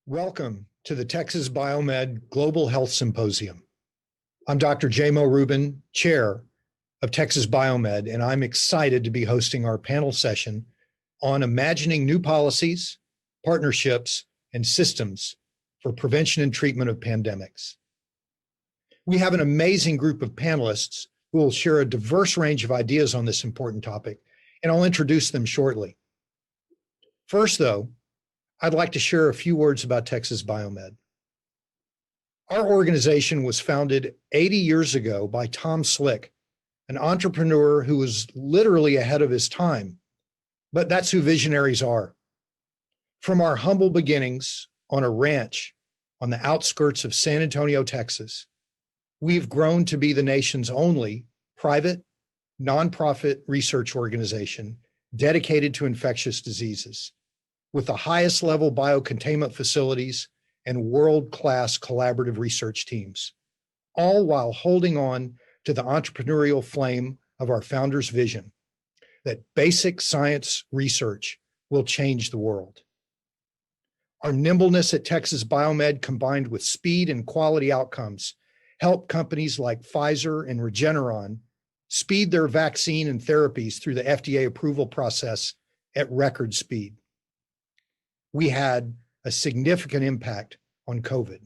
Welcome to the Texas Biomed Global Health Symposium. I'm Dr. Jamo Rubin, Chair of Texas Biomed, and I'm excited to be hosting our panel session on imagining new policies, partnerships, and systems for prevention and treatment of pandemics. We have an amazing group of panelists who will share a diverse range of ideas on this important topic, and I'll introduce them shortly. First, though, I'd like to share a few words about Texas Biomed. Our organization was founded 80 years ago by Tom Slick, an entrepreneur who was literally ahead of his time, but that's who visionaries are. From our humble beginnings on a ranch on the outskirts of San Antonio, Texas, we've grown to be the nation's only private, nonprofit research organization dedicated to infectious diseases, with the highest level biocontainment facilities and world-class collaborative research teams, all while holding on to the entrepreneurial flame of our founder's vision that basic science research will change the world. Our nimbleness at Texas Biomed, combined with speed and quality outcomes, help companies like Pfizer and Regeneron speed their vaccine and therapies through the FDA approval process at record speed. We had a significant impact on COVID.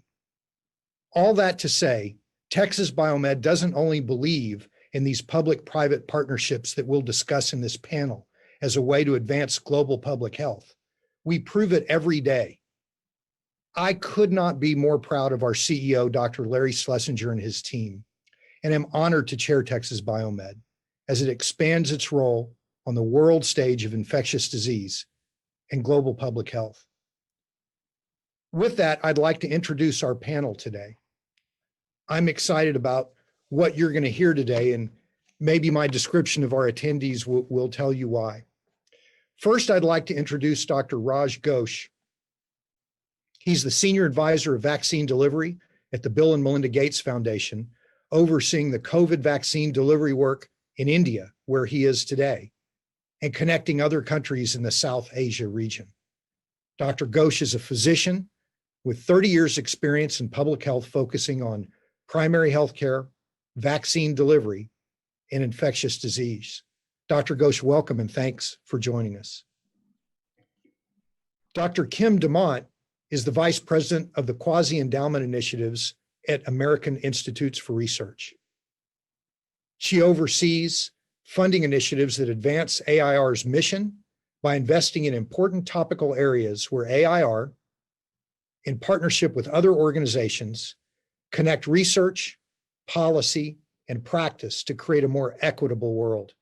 All that to say, Texas Biomed doesn't only believe in these public-private partnerships that we'll discuss in this panel as a way to advance global public health. We prove it every day. I could not be more proud of our CEO, Dr. Larry Schlesinger, and his team, and am honored to chair Texas Biomed as it expands its role on the world stage of infectious disease and global public health. With that, I'd like to introduce our panel today. I'm excited about what you're going to hear today, and maybe my description of our attendees will tell you why. First, I'd like to introduce Dr. Raj Ghosh. He's the Senior Advisor of Vaccine Delivery at the Bill and Melinda Gates Foundation, overseeing the COVID vaccine delivery work in India, where he is today, and connecting other countries in the South Asia region. Dr. Ghosh is a physician with 30 years experience in public health, focusing on primary health care, vaccine delivery, and infectious disease. Dr. Ghosh, welcome and thanks for joining us. Dr. Kim DuMont is the Vice President of the Quasi-Endowment initiatives at American Institutes for Research. She oversees funding initiatives that advance AIR's mission by investing in important topical areas where AIR, in partnership with other organizations, connect research, policy, and practice to create a more equitable world.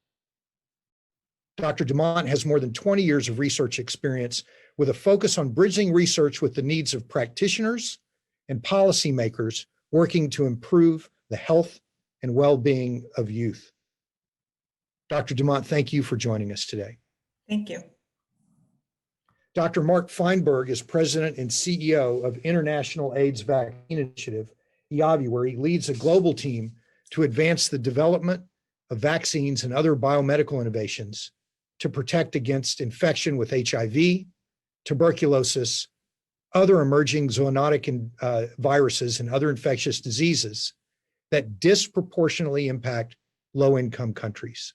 Dr. DuMont has more than 20 years of research experience with a focus on bridging research with the needs of practitioners and policymakers working to improve the health and well-being of youth. Dr. DuMont, thank you for joining us today. Thank you. Dr. Mark Feinberg is President and CEO of International AIDS Vaccine Initiative, IAVI, where he leads a global team to advance the development of vaccines and other biomedical innovations to protect against infection with HIV, tuberculosis, other emerging zoonotic viruses, and other infectious diseases that disproportionately impact low-income countries.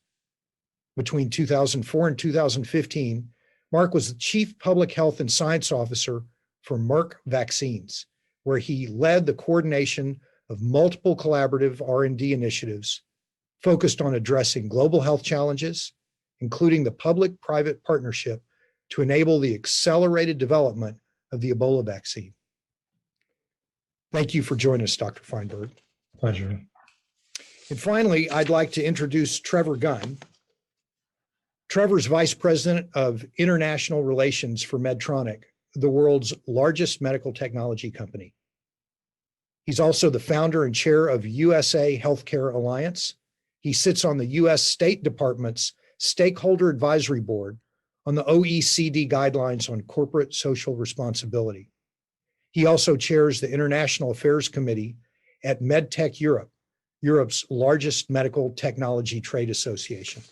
Between 2004 and 2015, Mark was the Chief Public Health and Science Officer for Merck Vaccines, where he led the coordination of multiple collaborative R&D initiatives focused on addressing global health challenges, including the public-private partnership to enable the accelerated development of the Ebola vaccine. Thank you for joining us, Dr. Feinberg. Pleasure. And finally, I'd like to introduce Trevor Gunn. Trevor's Vice President of International Relations for Medtronic, the world's largest medical technology company. He's also the founder and chair of USA Healthcare Alliance. He sits on the US State Department's Stakeholder Advisory Board on the OECD guidelines on corporate social responsibility. He also chairs the International Affairs Committee at MedTech Europe, Europe's largest medical technology trade association.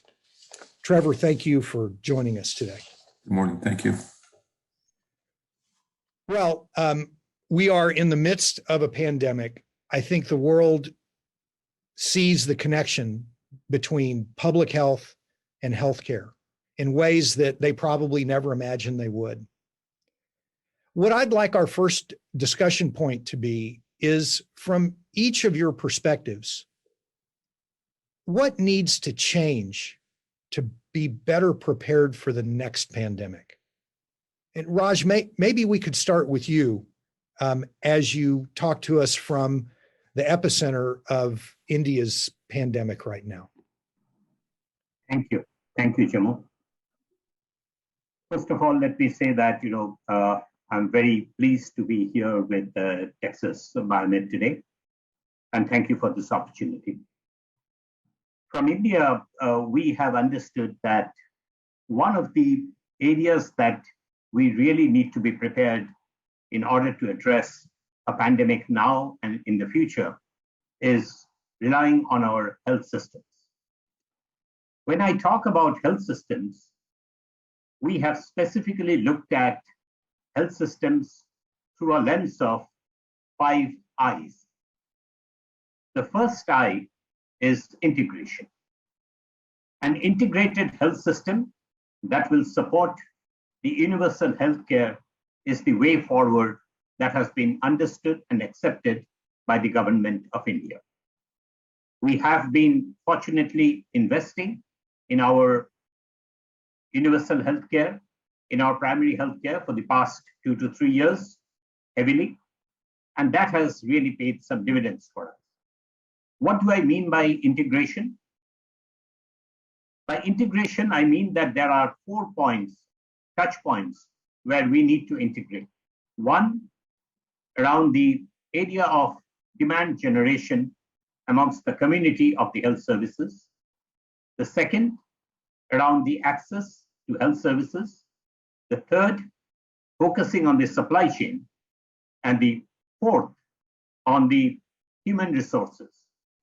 Trevor, thank you for joining us today. Good morning. Thank you. Well, we are in the midst of a pandemic. I think the world sees the connection between public health and healthcare in ways that they probably never imagined they would. What I'd like our first discussion point to be is, from each of your perspectives, what needs to change to be better prepared for the next pandemic? And Raj, maybe we could start with you as you talk to us from the epicenter of India's pandemic right now. Thank you. Thank you, Jamo. First of all, let me say that, I'm very pleased to be here with Texas Biomed today. And thank you for this opportunity. From India, we have understood that one of the areas that we really need to be prepared in order to address a pandemic now and in the future is relying on our health systems. When I talk about health systems, we have specifically looked at health systems through a lens of 5 I's. The first I is integration. An integrated health system that will support the universal healthcare is the way forward that has been understood and accepted by the government of India. We have been fortunately investing in our universal healthcare, in our primary healthcare for the past 2 to 3 years heavily, and that has really paid some dividends for us. What do I mean by integration? By integration, I mean that there are 4 points, touch points, where we need to integrate. One, around the area of demand generation amongst the community of the health services. The second, around the access to health services. The third, focusing on the supply chain. And the fourth, on the human resources,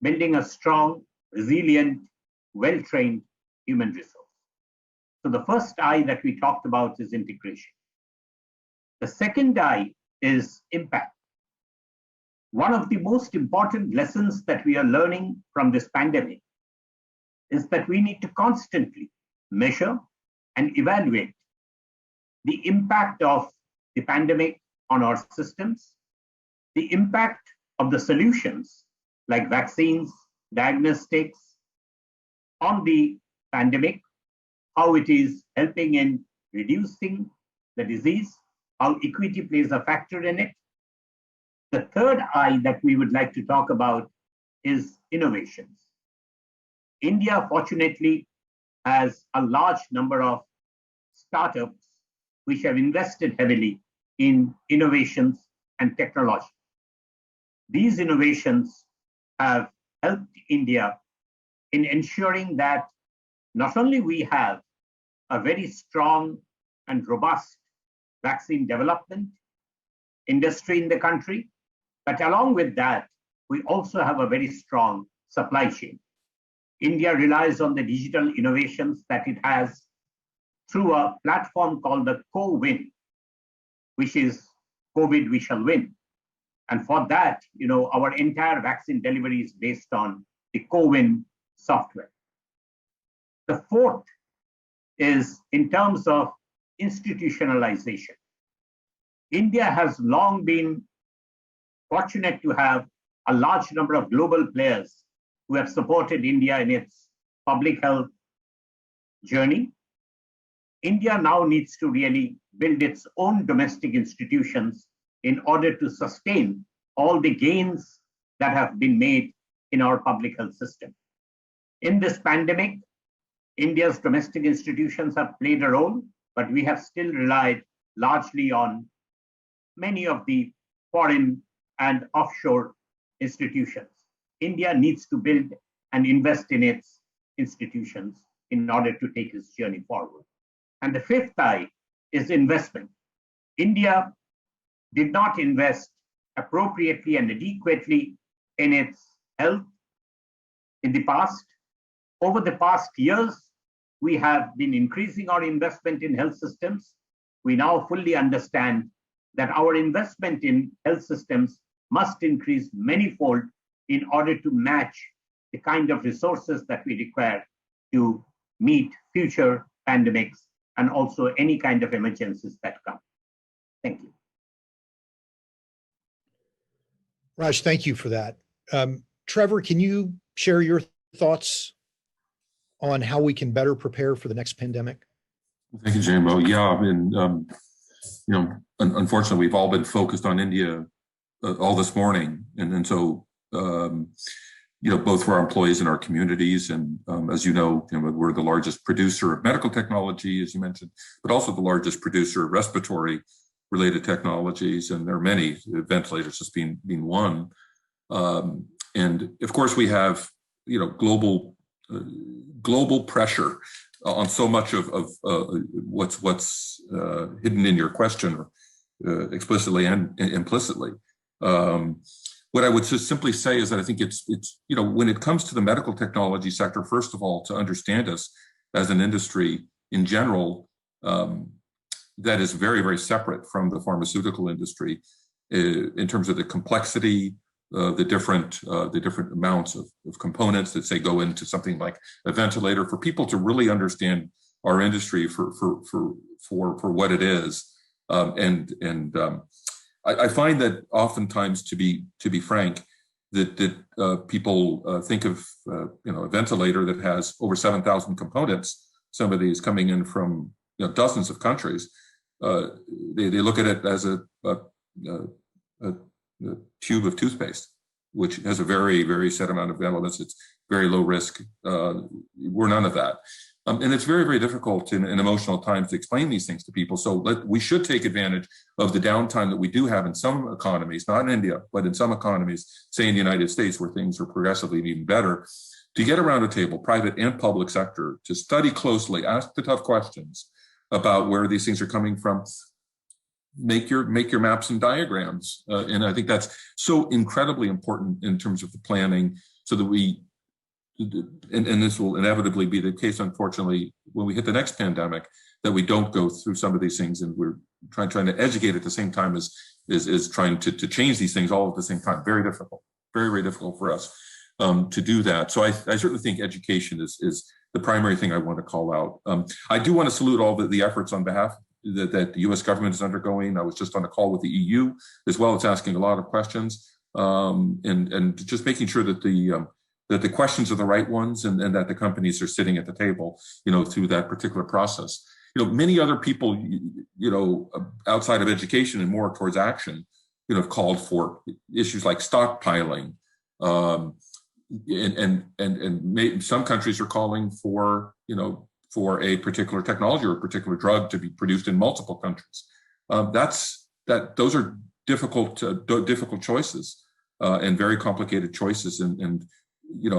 building a strong, resilient, well-trained human resource. So the first I that we talked about is integration. The second I is impact. One of the most important lessons that we are learning from this pandemic is that we need to constantly measure and evaluate the impact of the pandemic on our systems, the impact of the solutions like vaccines, diagnostics on the pandemic, how it is helping in reducing the disease, how equity plays a factor in it. The third I that we would like to talk about is innovations. India, fortunately, has a large number of startups which have invested heavily in innovations and technology. These innovations have helped India in ensuring that not only we have a very strong and robust vaccine development industry in the country, but along with that, we also have a very strong supply chain. India relies on the digital innovations that it has through a platform called the Co-Win, which is COVID we shall win. And for that, our entire vaccine delivery is based on the Co-Win software. The fourth is in terms of institutionalization. India has long been fortunate to have a large number of global players who have supported India in its public health journey. India now needs to really build its own domestic institutions in order to sustain all the gains that have been made in our public health system. In this pandemic, India's domestic institutions have played a role, but we have still relied largely on many of the foreign and offshore institutions. India needs to build and invest in its institutions in order to take its journey forward. And the fifth I is investment. India did not invest appropriately and adequately in its health in the past. Over the past years, we have been increasing our investment in health systems. We now fully understand that our investment in health systems must increase manyfold in order to match the kind of resources that we require to meet future pandemics and also any kind of emergencies that come. Thank you. Raj, thank you for that. Trevor, can you share your thoughts on how we can better prepare for the next pandemic? Thank you, Jamo. Yeah, I mean, unfortunately, we've all been focused on India all this morning, and so both for our employees and our communities, and as you know, we're the largest producer of medical technology, as you mentioned, but also the largest producer of respiratory related technologies, and there are many, ventilators just being one, and of course we have global pressure on so much of what's hidden in your question, explicitly and implicitly. What I would just simply say is that I think it's when it comes to the medical technology sector, first of all, to understand us as an industry in general, that is very, very separate from the pharmaceutical industry in terms of the complexity, the different amounts of components that say go into something like a ventilator. For people to really understand our industry for what it is, I find that oftentimes, to be frank, that people think of a ventilator that has over 7,000 components. Some of these coming in from dozens of countries. They look at it as a tube of toothpaste, which has a very, very set amount of elements. It's very low risk. We're none of that. And it's very, very difficult in emotional times to explain these things to people. So we should take advantage of the downtime that we do have in some economies, not in India, but in some economies, say in the United States, where things are progressively even better, to get around a table, private and public sector, to study closely, ask the tough questions about where these things are coming from, make your maps and diagrams. And I think that's so incredibly important in terms of the planning, so that we, and this will inevitably be the case, unfortunately, when we hit the next pandemic, that we don't go through some of these things, and we're trying to educate at the same time as trying to change these things all at the same time. Very difficult, very, very difficult for us to do that. So I certainly think education is the primary thing I want to call out. I do want to salute all the efforts on behalf that the U.S. government is undergoing. I was just on a call with the EU as well. It's asking a lot of questions, and just making sure that the questions are the right ones, and that the companies are sitting at the table, through that particular process. Many other people, outside of education and more towards action, have called for issues like stockpiling, and some countries are calling for a particular technology or a particular drug to be produced in multiple countries. Those are difficult choices, and very complicated choices, and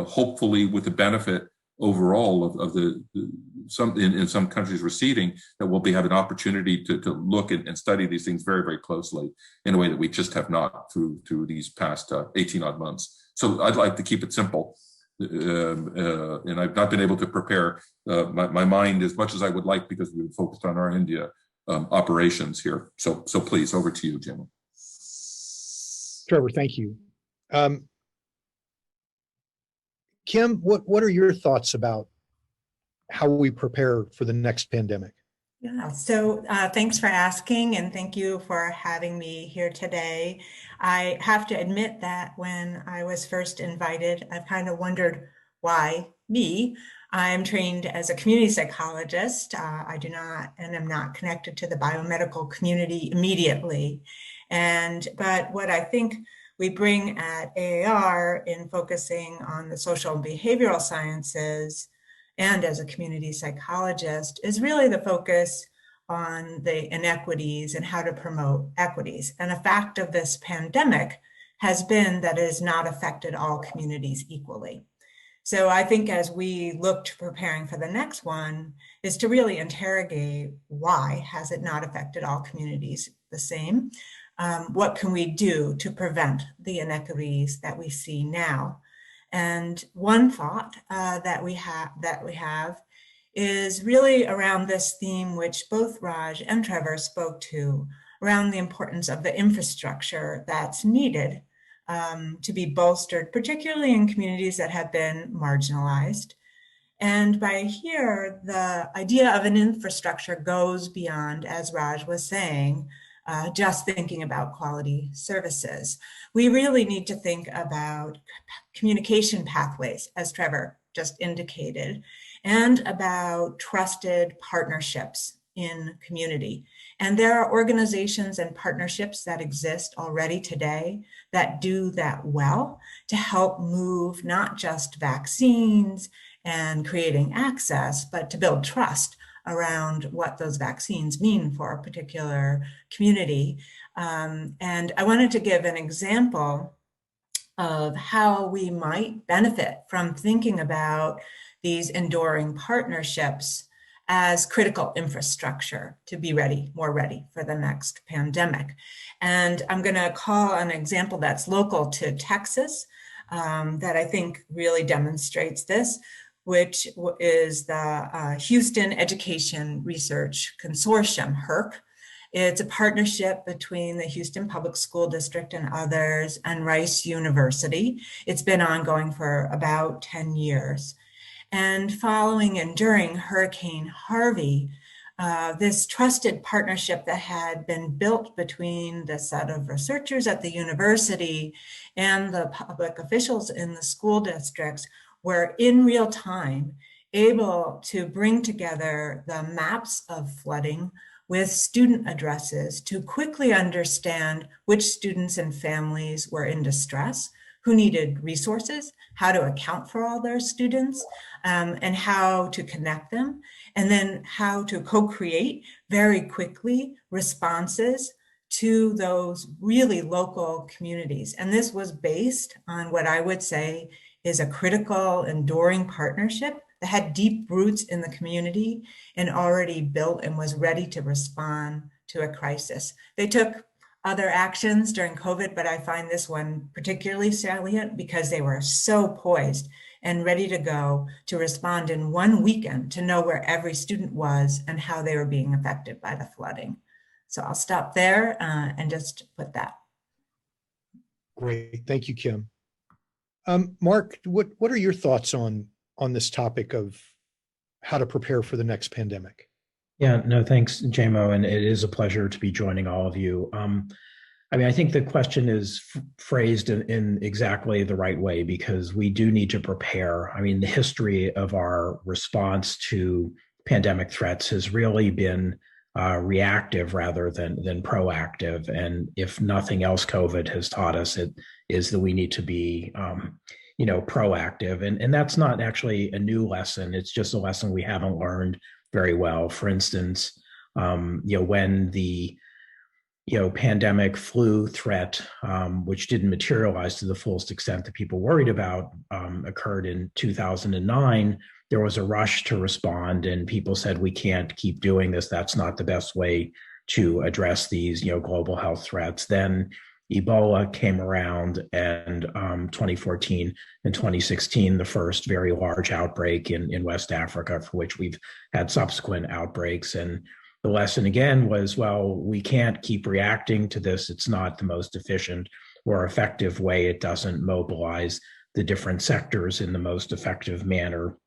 hopefully with the benefit overall of in some countries receding, that we'll have an opportunity to look and study these things very, very closely in a way that we just have not through these past 18 odd months. So I'd like to keep it simple. And I've not been able to prepare my mind as much as I would like, because we've focused on our India operations here. So please, over to you, Jamo. Trevor, thank you. Kim, what are your thoughts about how we prepare for the next pandemic? Yeah, so thanks for asking, and thank you for having me here today. I have to admit that when I was first invited, I've kind of wondered, why me? I'm trained as a community psychologist. I do not, and am not connected to the biomedical community immediately. But what I think we bring at AAR in focusing on the social and behavioral sciences, and as a community psychologist, is really the focus on the inequities and how to promote equities. And a fact of this pandemic has been that it has not affected all communities equally. So I think as we look to preparing for the next one, is to really interrogate, why has it not affected all communities the same? What can we do to prevent the inequities that we see now? And one thought that we have is really around this theme, which both Raj and Trevor spoke to, around the importance of the infrastructure that's needed to be bolstered, particularly in communities that have been marginalized. And by here, the idea of an infrastructure goes beyond, as Raj was saying, just thinking about quality services. We really need to think about communication pathways, as Trevor just indicated, and about trusted partnerships in community. And there are organizations and partnerships that exist already today that do that well to help move not just vaccines and creating access, but to build trust around what those vaccines mean for a particular community. And I wanted to give an example of how we might benefit from thinking about these enduring partnerships as critical infrastructure to be ready, more ready for the next pandemic. And I'm going to call an example that's local to Texas that I think really demonstrates this, which is the Houston Education Research Consortium, HERC. It's a partnership between the Houston Public School District and others and Rice University. It's been ongoing for about 10 years. And following and during Hurricane Harvey, this trusted partnership that had been built between the set of researchers at the university and the public officials in the school districts were in real time able to bring together the maps of flooding with student addresses to quickly understand which students and families were in distress, who needed resources, how to account for all their students, and how to connect them, and then how to co-create very quickly responses to those really local communities. And this was based on what I would say is a critical, enduring partnership that had deep roots in the community and already built and was ready to respond to a crisis. They took other actions during COVID, but I find this one particularly salient because they were so poised and ready to go to respond in one weekend to know where every student was and how they were being affected by the flooding. So I'll stop there and just put that. Great, thank you, Kim. Mark, what are your thoughts on this topic of how to prepare for the next pandemic? Yeah, no, thanks, Jamo, and it is a pleasure to be joining all of you. I mean, I think the question is phrased in exactly the right way because we do need to prepare. I mean, the history of our response to pandemic threats has really been reactive rather than proactive. And if nothing else, COVID has taught us it is that we need to be proactive. And that's not actually a new lesson. It's just a lesson we haven't learned very well. For instance, when the pandemic flu threat, which didn't materialize to the fullest extent that people worried about, occurred in 2009, there was a rush to respond and people said, we can't keep doing this. That's not the best way to address these, global health threats. Then Ebola came around and 2014 and 2016, the first very large outbreak in West Africa, for which we've had subsequent outbreaks. And the lesson again was, well, we can't keep reacting to this. It's not the most efficient or effective way. It doesn't mobilize the different sectors in the most effective manner.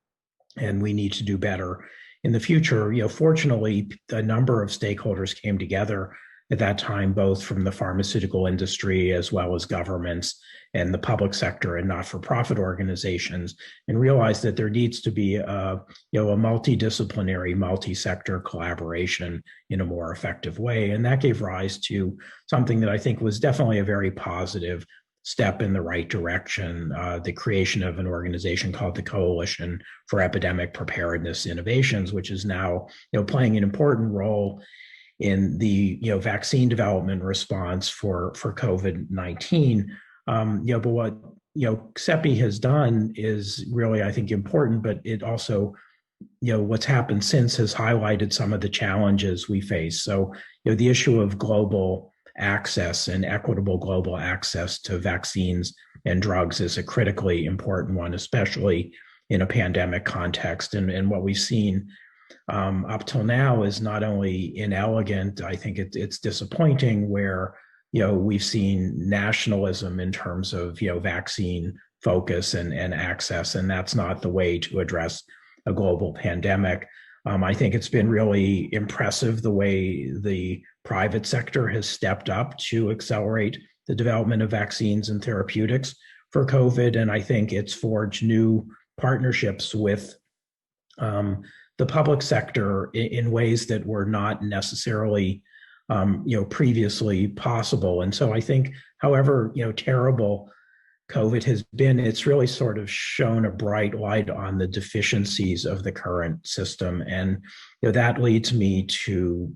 And we need to do better in the future. Fortunately, a number of stakeholders came together at that time, both from the pharmaceutical industry as well as governments and the public sector and not-for-profit organizations, and realized that there needs to be a multidisciplinary, multi-sector collaboration in a more effective way. And that gave rise to something that I think was definitely a very positive step in the right direction, the creation of an organization called the Coalition for Epidemic Preparedness Innovations, which is now playing an important role in the vaccine development response for COVID-19. But what CEPI has done is really, I think, important, but it also, what's happened since has highlighted some of the challenges we face. So the issue of global access and equitable global access to vaccines and drugs is a critically important one, especially in a pandemic context. And what we've seen up till now is not only inelegant, I think it's disappointing where, we've seen nationalism in terms of, vaccine focus and access, and that's not the way to address a global pandemic. I think it's been really impressive the way the private sector has stepped up to accelerate the development of vaccines and therapeutics for COVID. And I think it's forged new partnerships with the public sector in ways that were not necessarily, previously possible. And so I think, however, terrible COVID has been, it's really sort of shown a bright light on the deficiencies of the current system. And that leads me to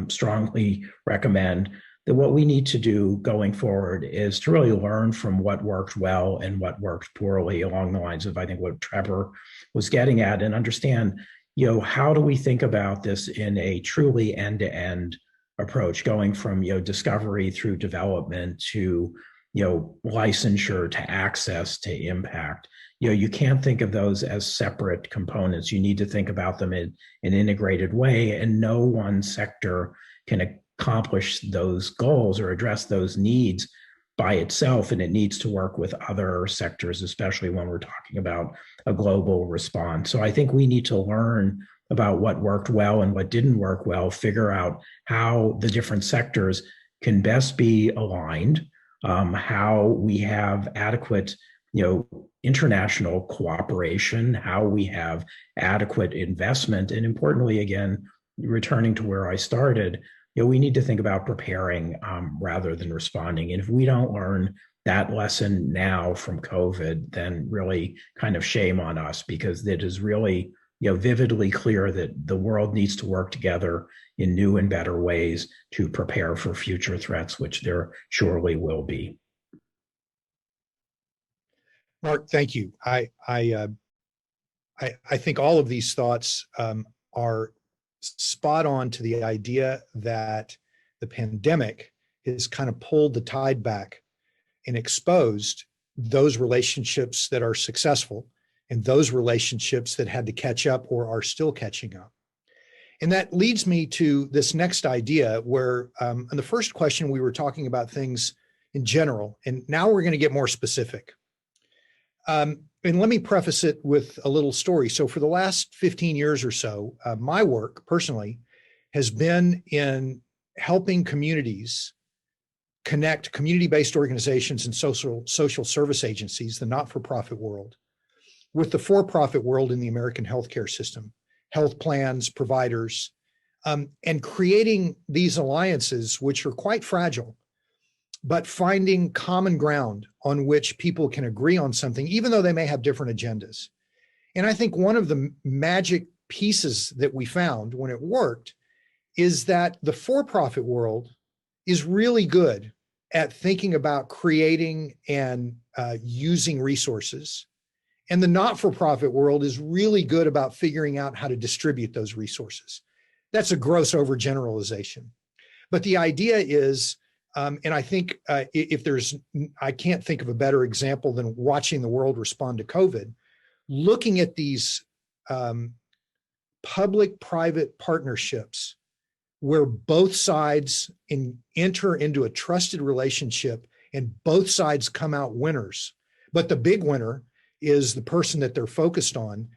strongly recommend that what we need to do going forward is to really learn from what worked well and what worked poorly, along the lines of, I think, what Trevor was getting at, and understand, how do we think about this in a truly end-to-end approach, going from, discovery through development to, licensure to access to impact. You can't think of those as separate components. You need to think about them in an integrated way, and no one sector can accomplish those goals or address those needs by itself, and it needs to work with other sectors, especially when we're talking about a global response. So I think we need to learn about what worked well and what didn't work well, figure out how the different sectors can best be aligned, how we have adequate, international cooperation, how we have adequate investment, and importantly, again, returning to where I started, we need to think about preparing rather than responding. And if we don't learn that lesson now from COVID, then really kind of shame on us, because it is really, vividly clear that the world needs to work together in new and better ways to prepare for future threats, which there surely will be. Mark, thank you. I think all of these thoughts are spot on to the idea that the pandemic has kind of pulled the tide back and exposed those relationships that are successful and those relationships that had to catch up or are still catching up. And that leads me to this next idea where in the first question, we were talking about things in general, and now we're going to get more specific. And let me preface it with a little story. So for the last 15 years or so, my work personally has been in helping communities connect community-based organizations and social service agencies, the not-for-profit world, with the for-profit world in the American healthcare system, health plans, providers, and creating these alliances, which are quite fragile, but finding common ground on which people can agree on something, even though they may have different agendas. And I think one of the magic pieces that we found when it worked is that the for-profit world is really good at thinking about creating and using resources. And the not-for-profit world is really good about figuring out how to distribute those resources. That's a gross overgeneralization. But the idea is, and I think I can't think of a better example than watching the world respond to COVID, looking at these public-private partnerships where both sides enter into a trusted relationship and both sides come out winners. But the big winner is the person that they're focused on.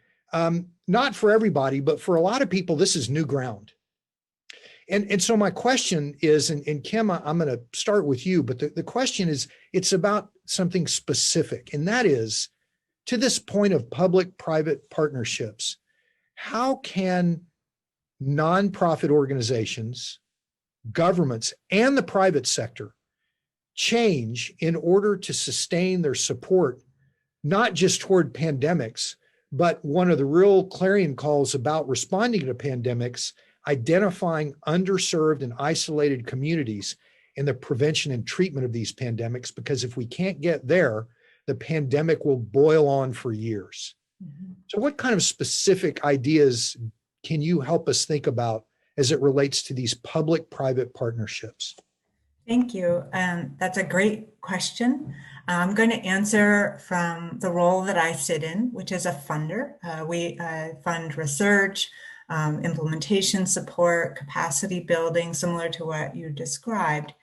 Not for everybody, but for a lot of people, this is new ground. And so my question is, and Kim, I'm going to start with you, but the question is, it's about something specific, and that is, to this point of public-private partnerships, how can nonprofit organizations, governments, and the private sector change in order to sustain their support, not just toward pandemics, but one of the real clarion calls about responding to pandemics, identifying underserved and isolated communities in the prevention and treatment of these pandemics, because if we can't get there, the pandemic will boil on for years. Mm-hmm. So what kind of specific ideas can you help us think about as it relates to these public-private partnerships? Thank you. That's a great question. I'm going to answer from the role that I sit in, which is a funder. We fund research, implementation support, capacity building, similar to what you described.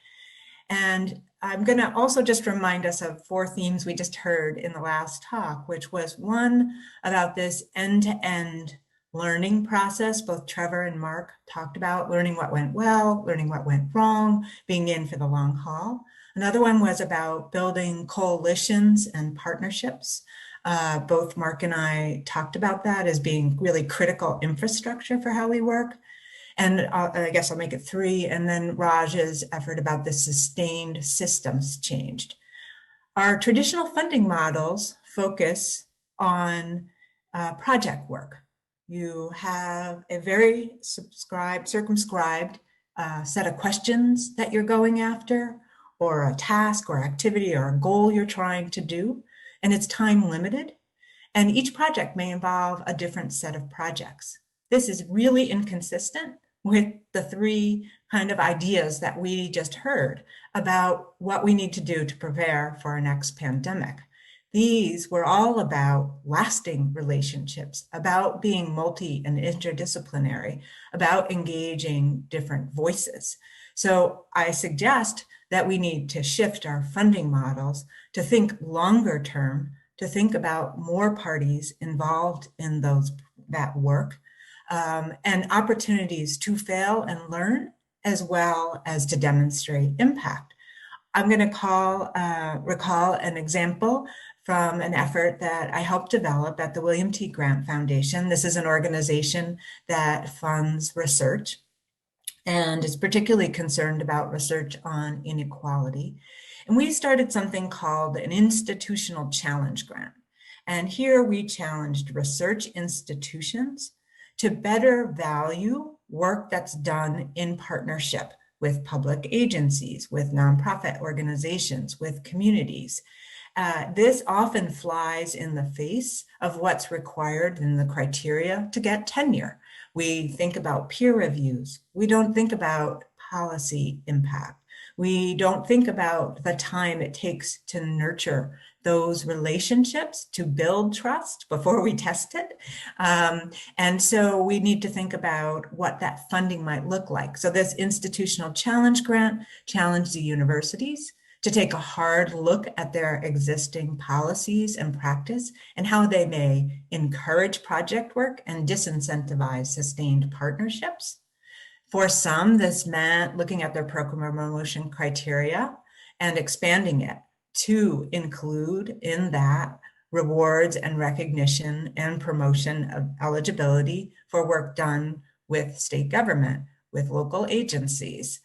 And I'm going to also just remind us of 4 themes we just heard in the last talk, which was one about this end-to-end learning process. Both Trevor and Mark talked about learning what went well, learning what went wrong, being in for the long haul. Another one was about building coalitions and partnerships. Both Mark and I talked about that as being really critical infrastructure for how we work. And I guess I'll make it 3. And then Raj's effort about the sustained systems changed. Our traditional funding models focus on project work. You have a very circumscribed set of questions that you're going after, or a task or activity or a goal you're trying to do, and it's time limited. And each project may involve a different set of projects. This is really inconsistent with the 3 kind of ideas that we just heard about what we need to do to prepare for our next pandemic. These were all about lasting relationships, about being multi and interdisciplinary, about engaging different voices. So I suggest that we need to shift our funding models to think longer term, to think about more parties involved in that work, and opportunities to fail and learn, as well as to demonstrate impact. I'm going to recall an example from an effort that I helped develop at the William T. Grant Foundation. This is an organization that funds research and is particularly concerned about research on inequality. And we started something called an institutional challenge grant. And here we challenged research institutions to better value work that's done in partnership with public agencies, with nonprofit organizations, with communities. This often flies in the face of what's required in the criteria to get tenure. We think about peer reviews. We don't think about policy impact. We don't think about the time it takes to nurture those relationships, to build trust before we test it. And so we need to think about what that funding might look like. So this institutional challenge grant challenged the universities to take a hard look at their existing policies and practice and how they may encourage project work and disincentivize sustained partnerships. For some, this meant looking at their program promotion criteria and expanding it to include in that rewards and recognition and promotion of eligibility for work done with state government, with local agencies.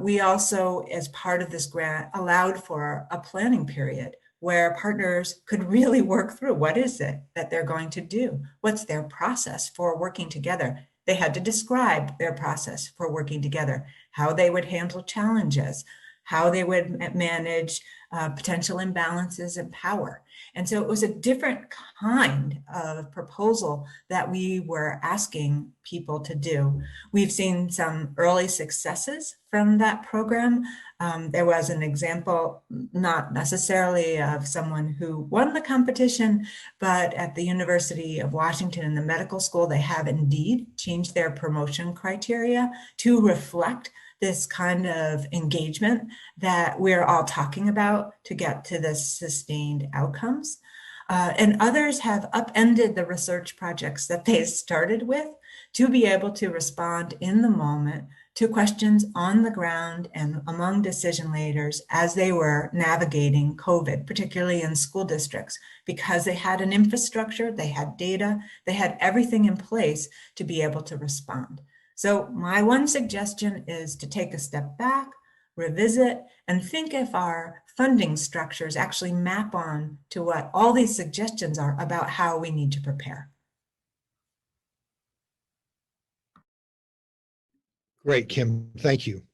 We also, as part of this grant, allowed for a planning period where partners could really work through what is it that they're going to do? What's their process for working together? They had to describe their process for working together, how they would handle challenges, how they would manage potential imbalances in power. And so it was a different kind of proposal that we were asking people to do. We've seen some early successes from that program. There was an example, not necessarily of someone who won the competition, but at the University of Washington in the medical school, they have indeed changed their promotion criteria to reflect this kind of engagement that we're all talking about to get to the sustained outcomes. And others have upended the research projects that they started with to be able to respond in the moment to questions on the ground and among decision leaders as they were navigating COVID, particularly in school districts, because they had an infrastructure, they had data, they had everything in place to be able to respond. So my one suggestion is to take a step back, revisit, and think if our funding structures actually map on to what all these suggestions are about how we need to prepare. Great, Kim. Thank you.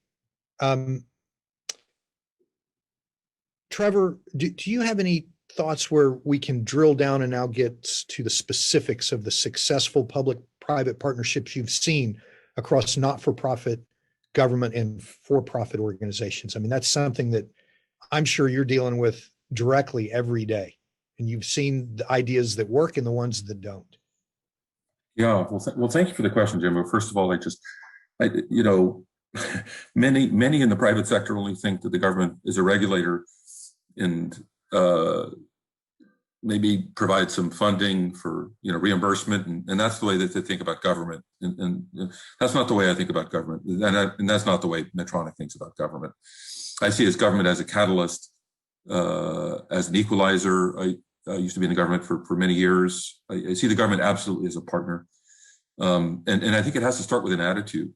Trevor, do you have any thoughts where we can drill down and now get to the specifics of the successful public-private partnerships you've seen across not-for-profit, government, and for-profit organizations? I mean, that's something that I'm sure you're dealing with directly every day, and you've seen the ideas that work and the ones that don't. Yeah, well, thank you for the question, Jamo. First of all, many in the private sector only think that the government is a regulator and maybe provide some funding for reimbursement, and that's the way that they think about government, and that's not the way I think about government, and that's not the way Medtronic thinks about government. I see as government as a catalyst, as an equalizer. I used to be in the government for many years. I see the government absolutely as a partner, and I think it has to start with an attitude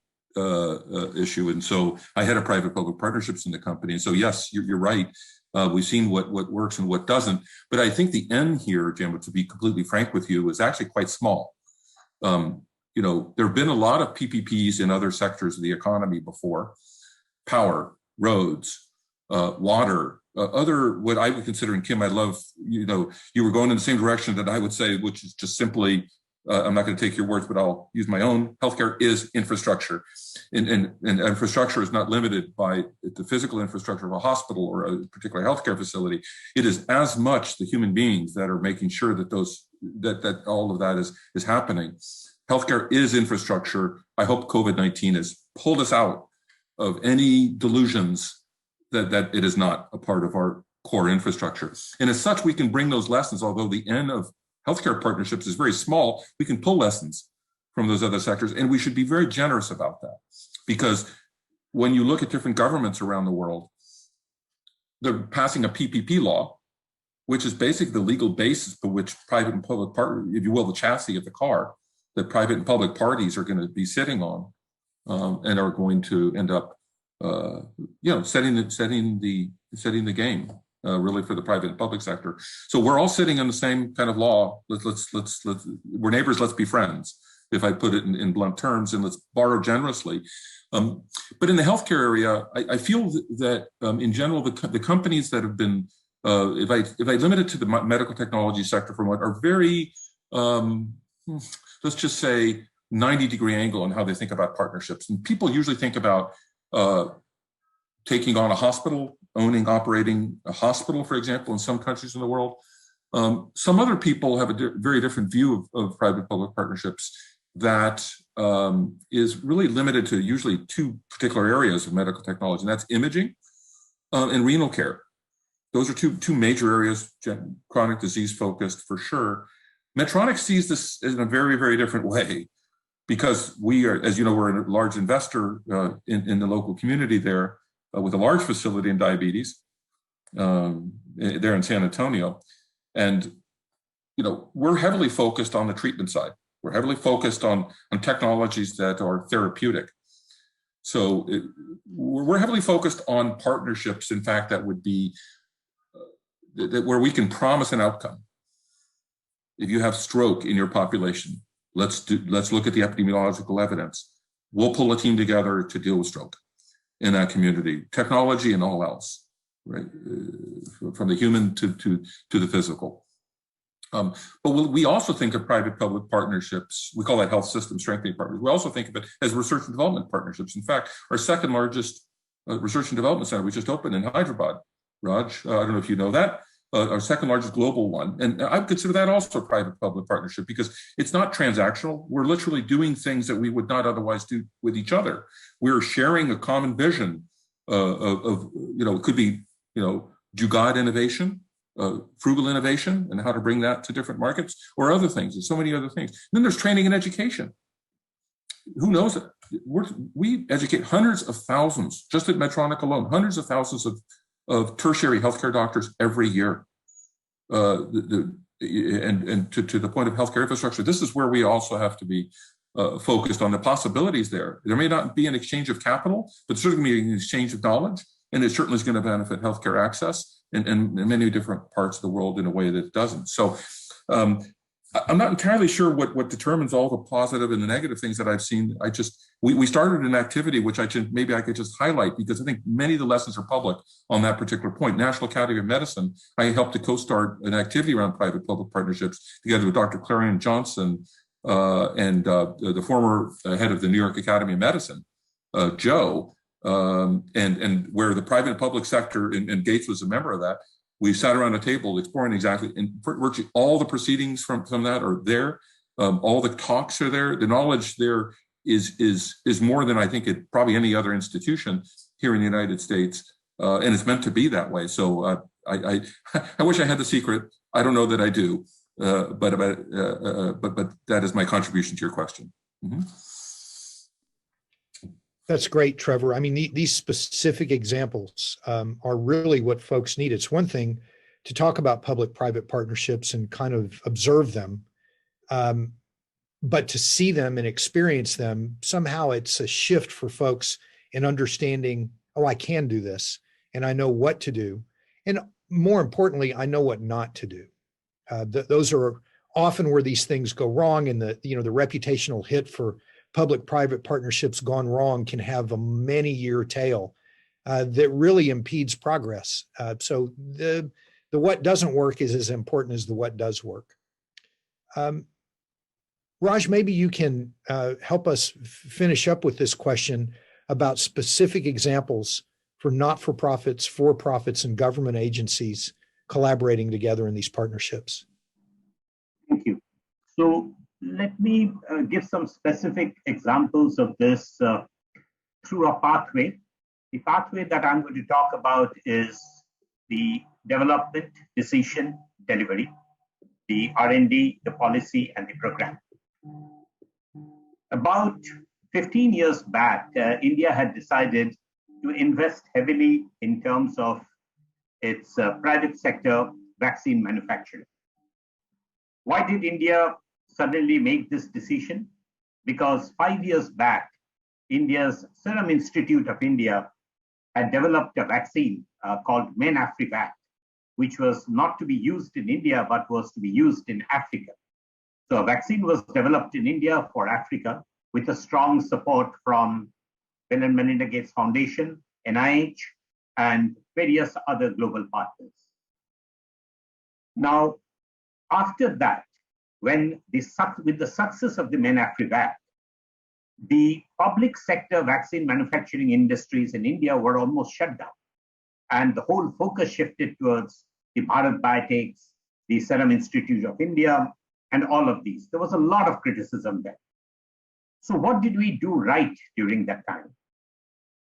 issue. And so I had a private-public partnerships in the company, and so yes, you're right. We've seen what works and what doesn't. But I think the N here, Jim, to be completely frank with you, is actually quite small. There have been a lot of PPPs in other sectors of the economy before: power, roads, water, other what I would consider, and Kim, I love, you were going in the same direction that I would say, which is just simply, I'm not going to take your words, but I'll use my own. Healthcare is infrastructure. And infrastructure is not limited by the physical infrastructure of a hospital or a particular healthcare facility. It is as much the human beings that are making sure that that all of that is happening. Healthcare is infrastructure. I hope COVID-19 has pulled us out of any delusions that it is not a part of our core infrastructure. And as such, we can bring those lessons, although the N of healthcare partnerships is very small, we can pull lessons from those other sectors, and we should be very generous about that. Because when you look at different governments around the world, they're passing a PPP law, which is basically the legal basis for which private and public partners, if you will, the chassis of the car that private and public parties are going to be sitting on, and are going to end up, setting the game. Really for the private and public sector. So we're all sitting on the same kind of law. We're neighbors, let's be friends, if I put it in blunt terms, and let's borrow generously. But in the healthcare area, I feel that in general, the companies that have been, if I limit it to the medical technology sector for one, are very, let's just say, 90-degree angle on how they think about partnerships. And people usually think about taking on a hospital, operating a hospital, for example, in some countries in the world. Some other people have a very different view of private-public partnerships that is really limited to usually two particular areas of medical technology, and that's imaging and renal care. Those are two major areas, chronic disease focused for sure. Medtronic sees this in a very, very different way, because we are, as you know, we're a large investor in the local community there, with a large facility in diabetes there in San Antonio. And, we're heavily focused on the treatment side. We're heavily focused on technologies that are therapeutic. So we're heavily focused on partnerships, in fact, that would be where we can promise an outcome. If you have stroke in your population, let's look at the epidemiological evidence. We'll pull a team together to deal with stroke in that community, technology and all else, right? From the human to the physical. But we also think of private-public partnerships. We call that health system strengthening partners. We also think of it as research and development partnerships. In fact, our second largest research and development center we just opened in Hyderabad, Raj, I don't know if you know that, our second largest global one. And I would consider that also a private-public partnership, because it's not transactional. We're literally doing things that we would not otherwise do with each other. We're sharing a common vision of it could be, Jugaad innovation, frugal innovation, and how to bring that to different markets, or other things. There's so many other things. And then there's training and education. Who knows it? We educate hundreds of thousands, just at Medtronic alone, hundreds of thousands of tertiary healthcare doctors every year. And to the point of healthcare infrastructure, this is where we also have to be focused on the possibilities there. There may not be an exchange of capital, but certainly be an exchange of knowledge, and it certainly is going to benefit healthcare access in many different parts of the world in a way that it doesn't. So I'm not entirely sure what determines all the positive and the negative things that I've seen. We started an activity which I could just highlight, because I think many of the lessons are public on that particular point. National Academy of Medicine, I helped to co-start an activity around private-public partnerships together with Dr. Clarion Johnson and the former head of the New York Academy of Medicine, Joe, and where the private and public sector, and Gates was a member of that. We sat around a table exploring exactly, and virtually all the proceedings from that are there. All the talks are there. The knowledge there is more than I think at probably any other institution here in the United States, and it's meant to be that way. So I wish I had the secret. I don't know that I do, but that is my contribution to your question. Mm-hmm. That's great, Trevor. I mean, these specific examples are really what folks need. It's one thing to talk about public-private partnerships and kind of observe them, but to see them and experience them, somehow it's a shift for folks in understanding, oh, I can do this, and I know what to do. And more importantly, I know what not to do. Those are often where these things go wrong, and the reputational hit for public-private partnerships gone wrong can have a many-year tail that really impedes progress. So the what doesn't work is as important as the what does work. Raj, maybe you can help us finish up with this question about specific examples for not-for-profits, for-profits, and government agencies collaborating together in these partnerships. Thank you. So let me give some specific examples of this through a pathway. The pathway that I'm going to talk about is the development, decision, delivery, the R&D, the policy, and the program. About 15 years back, India had decided to invest heavily in terms of its private sector vaccine manufacturing. Why did India suddenly make this decision? Because 5 years back, India's Serum Institute of India had developed a vaccine called MenAfriVac, which was not to be used in India, but was to be used in Africa. So a vaccine was developed in India for Africa with a strong support from Bill and Melinda Gates Foundation, NIH, and various other global partners. Now, after that, with the success of the MenAfriVac, the public sector vaccine manufacturing industries in India were almost shut down. And the whole focus shifted towards the Bharat Biotechs, the Serum Institute of India, and all of these. There was a lot of criticism there. So what did we do right during that time?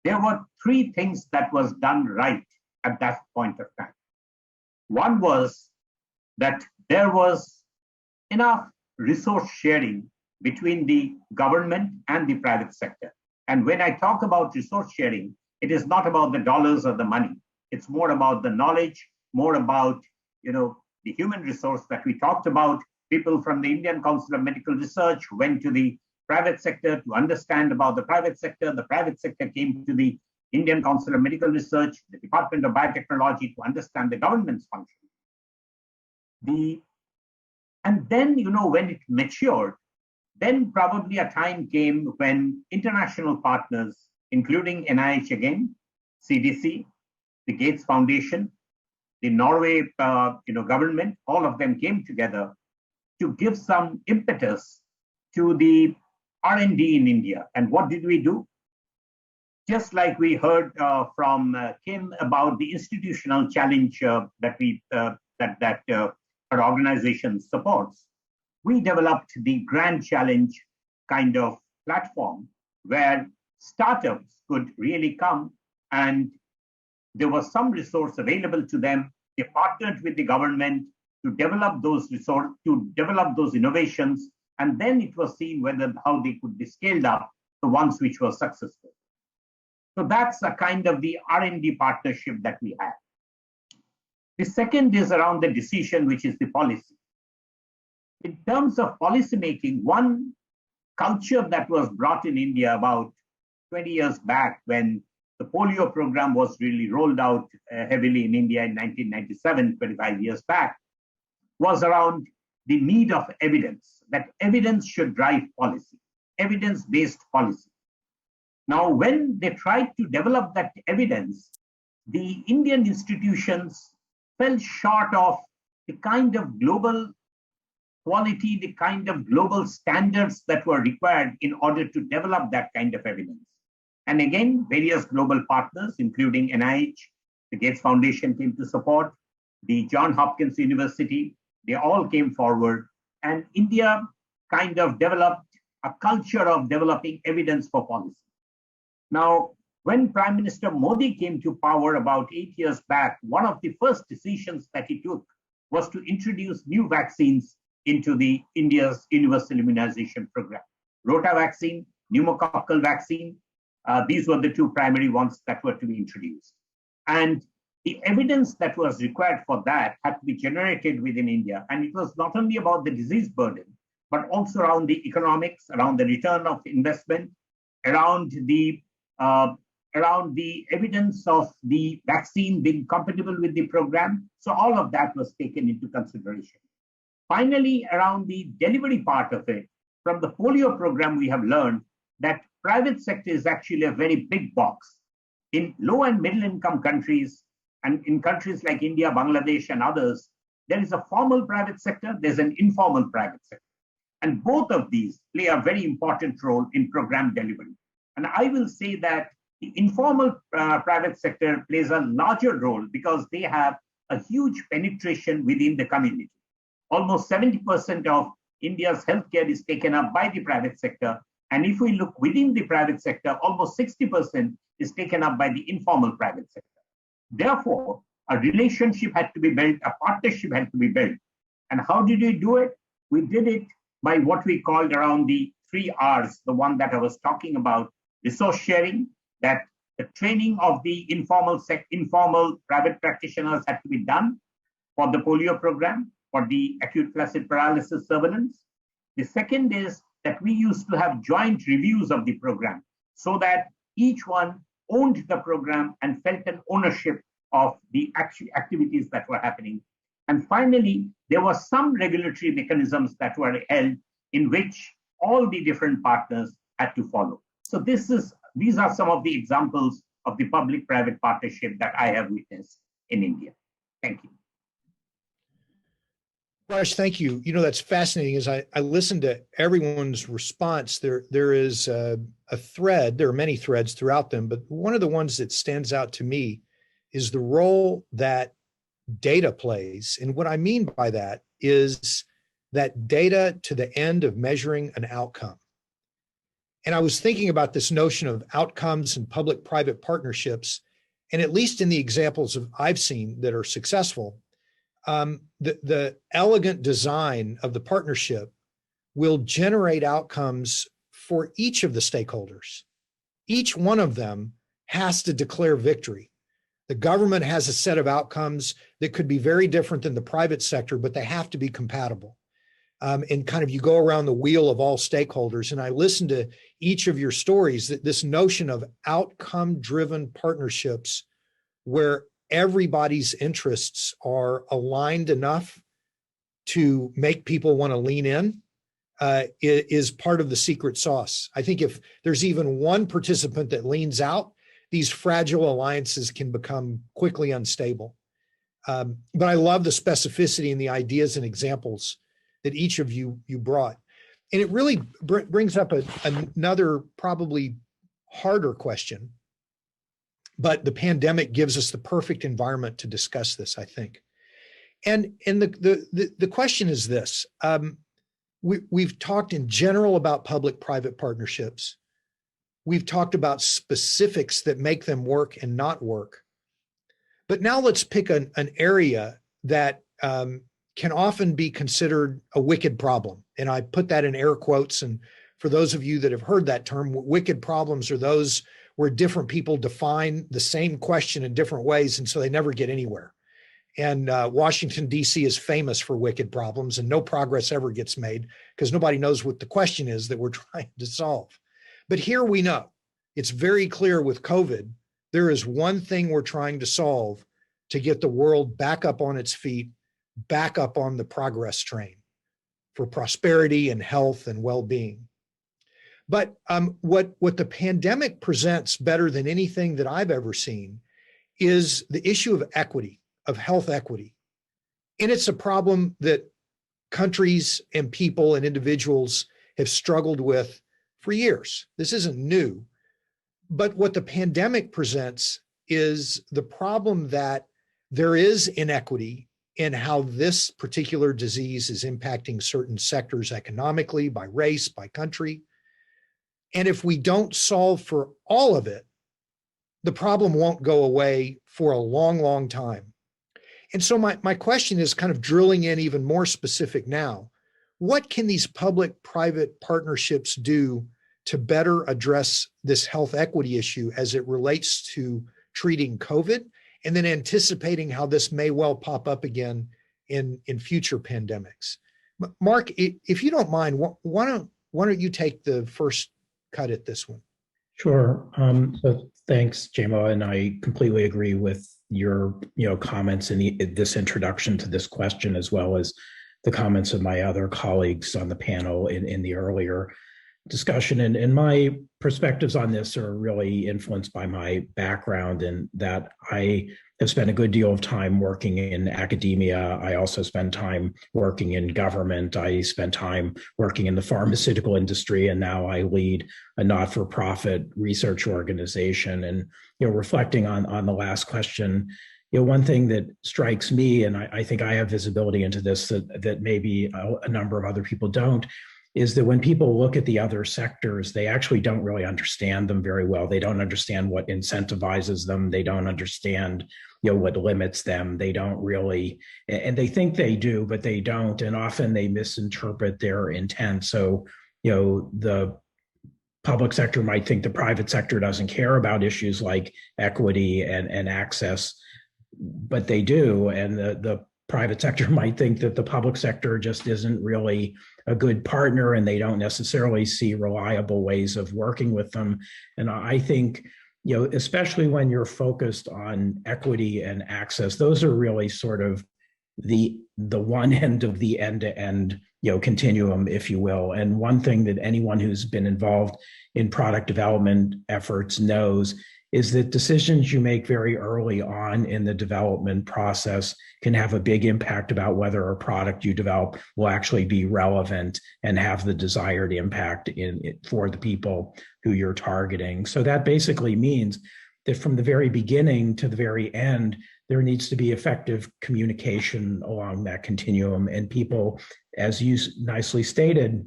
There were three things that was done right at that point of time. One was that there was enough resource sharing between the government and the private sector. And when I talk about resource sharing, it is not about the dollars or the money. It's more about the knowledge, more about the human resource that we talked about. People from the Indian Council of Medical Research went to the private sector to understand about the private sector. The private sector came to the Indian Council of Medical Research, the Department of Biotechnology, to understand the government's function. And then, when it matured, then probably a time came when international partners, including NIH again, CDC, the Gates Foundation, the Norway government, all of them came together to give some impetus to the R&D in India. And what did we do? Just like we heard from Kim about the institutional challenge that our organization supports, we developed the Grand Challenge kind of platform where startups could really come, and there was some resource available to them. They partnered with the government to develop those innovations, and then it was seen how they could be scaled up, the ones which were successful. So that's a kind of the R&D partnership that we have. The second is around the decision, which is the policy. In terms of policy making, one culture that was brought in India about 20 years back when the polio program was really rolled out heavily in India in 1997, 25 years back, was around the need of evidence, that evidence should drive policy, evidence-based policy. Now, when they tried to develop that evidence, the Indian institutions fell short of the kind of global quality, the kind of global standards that were required in order to develop that kind of evidence. And again, various global partners, including NIH, the Gates Foundation came to support, the Johns Hopkins University, they all came forward. And India kind of developed a culture of developing evidence for policy. Now, when Prime Minister Modi came to power about 8 years back, one of the first decisions that he took was to introduce new vaccines into the India's universal immunization program. Rota vaccine, pneumococcal vaccine, these were the two primary ones that were to be introduced. And the evidence that was required for that had to be generated within India. And it was not only about the disease burden, but also around the economics, around the return of investment, around the evidence of the vaccine being compatible with the program. So all of that was taken into consideration. Finally, around the delivery part of it, from the polio program, we have learned that private sector is actually a very big box. In low and middle income countries, and in countries like India, Bangladesh, and others, there is a formal private sector, there's an informal private sector. And both of these play a very important role in program delivery. And I will say that the informal private sector plays a larger role because they have a huge penetration within the community. Almost 70% of India's healthcare is taken up by the private sector. And if we look within the private sector, almost 60% is taken up by the informal private sector. Therefore, a relationship had to be built, a partnership had to be built. And how did we do it? We did it by what we called around the 3 R's, the one that I was talking about, resource sharing, that the training of the informal private practitioners had to be done for the polio program, for the acute flaccid paralysis surveillance. The second is that we used to have joint reviews of the program so that each one owned the program and felt an ownership of the activities that were happening. And finally, there were some regulatory mechanisms that were held in which all the different partners had to follow. So these are some of the examples of the public-private partnership that I have witnessed in India. Thank you. Raj, thank you. You know, that's fascinating. As I listened to everyone's response, there is a thread, there are many threads throughout them, but one of the ones that stands out to me is the role that data plays. And what I mean by that is that data to the end of measuring an outcome. And I was thinking about this notion of outcomes and public-private partnerships, and at least in the examples I've seen that are successful, the elegant design of the partnership will generate outcomes for each of the stakeholders. Each one of them has to declare victory. The government has a set of outcomes that could be very different than the private sector, but they have to be compatible. And kind of you go around the wheel of all stakeholders. And I listened to each of your stories, that this notion of outcome-driven partnerships where everybody's interests are aligned enough to make people want to lean in is part of the secret sauce. I think if there's even one participant that leans out, these fragile alliances can become quickly unstable. But I love the specificity and the ideas and examples that each of you brought. And it really brings up another probably harder question, but the pandemic gives us the perfect environment to discuss this, I think. And the question is this: we've talked in general about public-private partnerships. We've talked about specifics that make them work and not work. But now let's pick an area that can often be considered a wicked problem. And I put that in air quotes. And for those of you that have heard that term, wicked problems are those where different people define the same question in different ways, and so they never get anywhere. And Washington, D.C. is famous for wicked problems, and no progress ever gets made because nobody knows what the question is that we're trying to solve. But here we know. It's very clear with COVID, there is one thing we're trying to solve to get the world back up on its feet, back up on the progress train for prosperity and health and well-being. But what the pandemic presents better than anything that I've ever seen is the issue of equity, of health equity. And it's a problem that countries and people and individuals have struggled with for years. This isn't new. But what the pandemic presents is the problem that there is inequity in how this particular disease is impacting certain sectors economically, by race, by country. And if we don't solve for all of it, the problem won't go away for a long, long time. And so my question is kind of drilling in even more specific now. What can these public-private partnerships do to better address this health equity issue as it relates to treating COVID and then anticipating how this may well pop up again in future pandemics? Mark, if you don't mind, why don't you take the first cut at this one? Sure. So thanks, Jamo, and I completely agree with your comments in this introduction to this question, as well as the comments of my other colleagues on the panel in the earlier discussion. And my perspectives on this are really influenced by my background in that I have spent a good deal of time working in academia. I also spend time working in government. I spent time working in the pharmaceutical industry, and now I lead a not-for-profit research organization. And reflecting on the last question, one thing that strikes me, and I think I have visibility into this that maybe a number of other people don't, is that when people look at the other sectors, they actually don't really understand them very well. They don't understand what incentivizes them. They don't understand, what limits them. They don't really, and they think they do, but they don't. And often they misinterpret their intent. So, the public sector might think the private sector doesn't care about issues like equity and access, but they do. And the private sector might think that the public sector just isn't really a good partner, and they don't necessarily see reliable ways of working with them. And I think, especially when you're focused on equity and access, those are really sort of the one end of the end-to-end, continuum, if you will. And one thing that anyone who's been involved in product development efforts knows is that decisions you make very early on in the development process can have a big impact about whether a product you develop will actually be relevant and have the desired impact for the people who you're targeting. So that basically means that from the very beginning to the very end, there needs to be effective communication along that continuum. And people, as you nicely stated,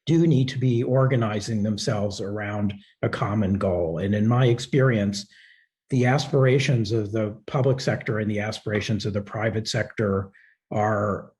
do need to be organizing themselves around a common goal. And in my experience, the aspirations of the public sector and the aspirations of the private sector are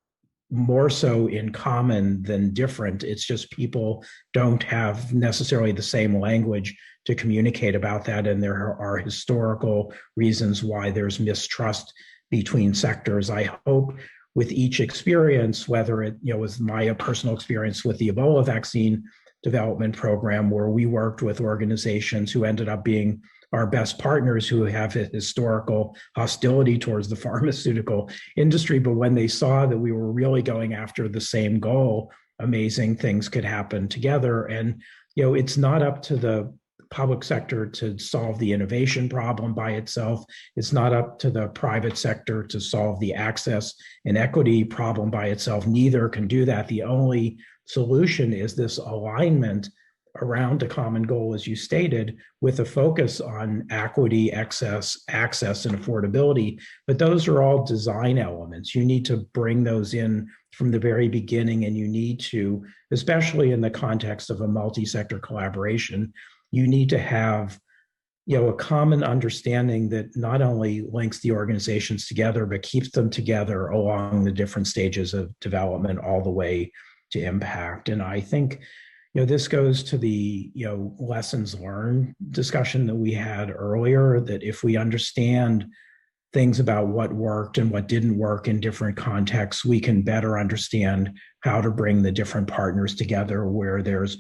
more so in common than different. It's just people don't have necessarily the same language to communicate about that. And there are historical reasons why there's mistrust between sectors. I hope with each experience, whether it was my personal experience with the Ebola vaccine development program, where we worked with organizations who ended up being our best partners who have a historical hostility towards the pharmaceutical industry. But when they saw that we were really going after the same goal, amazing things could happen together. And it's not up to the public sector to solve the innovation problem by itself. It's not up to the private sector to solve the access and equity problem by itself. Neither can do that. The only solution is this alignment around a common goal, as you stated, with a focus on equity, access, and affordability. But those are all design elements. You need to bring those in from the very beginning, and you need to, especially in the context of a multi-sector collaboration, you need to have a common understanding that not only links the organizations together, but keeps them together along the different stages of development all the way to impact. And I think this goes to the lessons learned discussion that we had earlier, that if we understand things about what worked and what didn't work in different contexts, we can better understand how to bring the different partners together where there's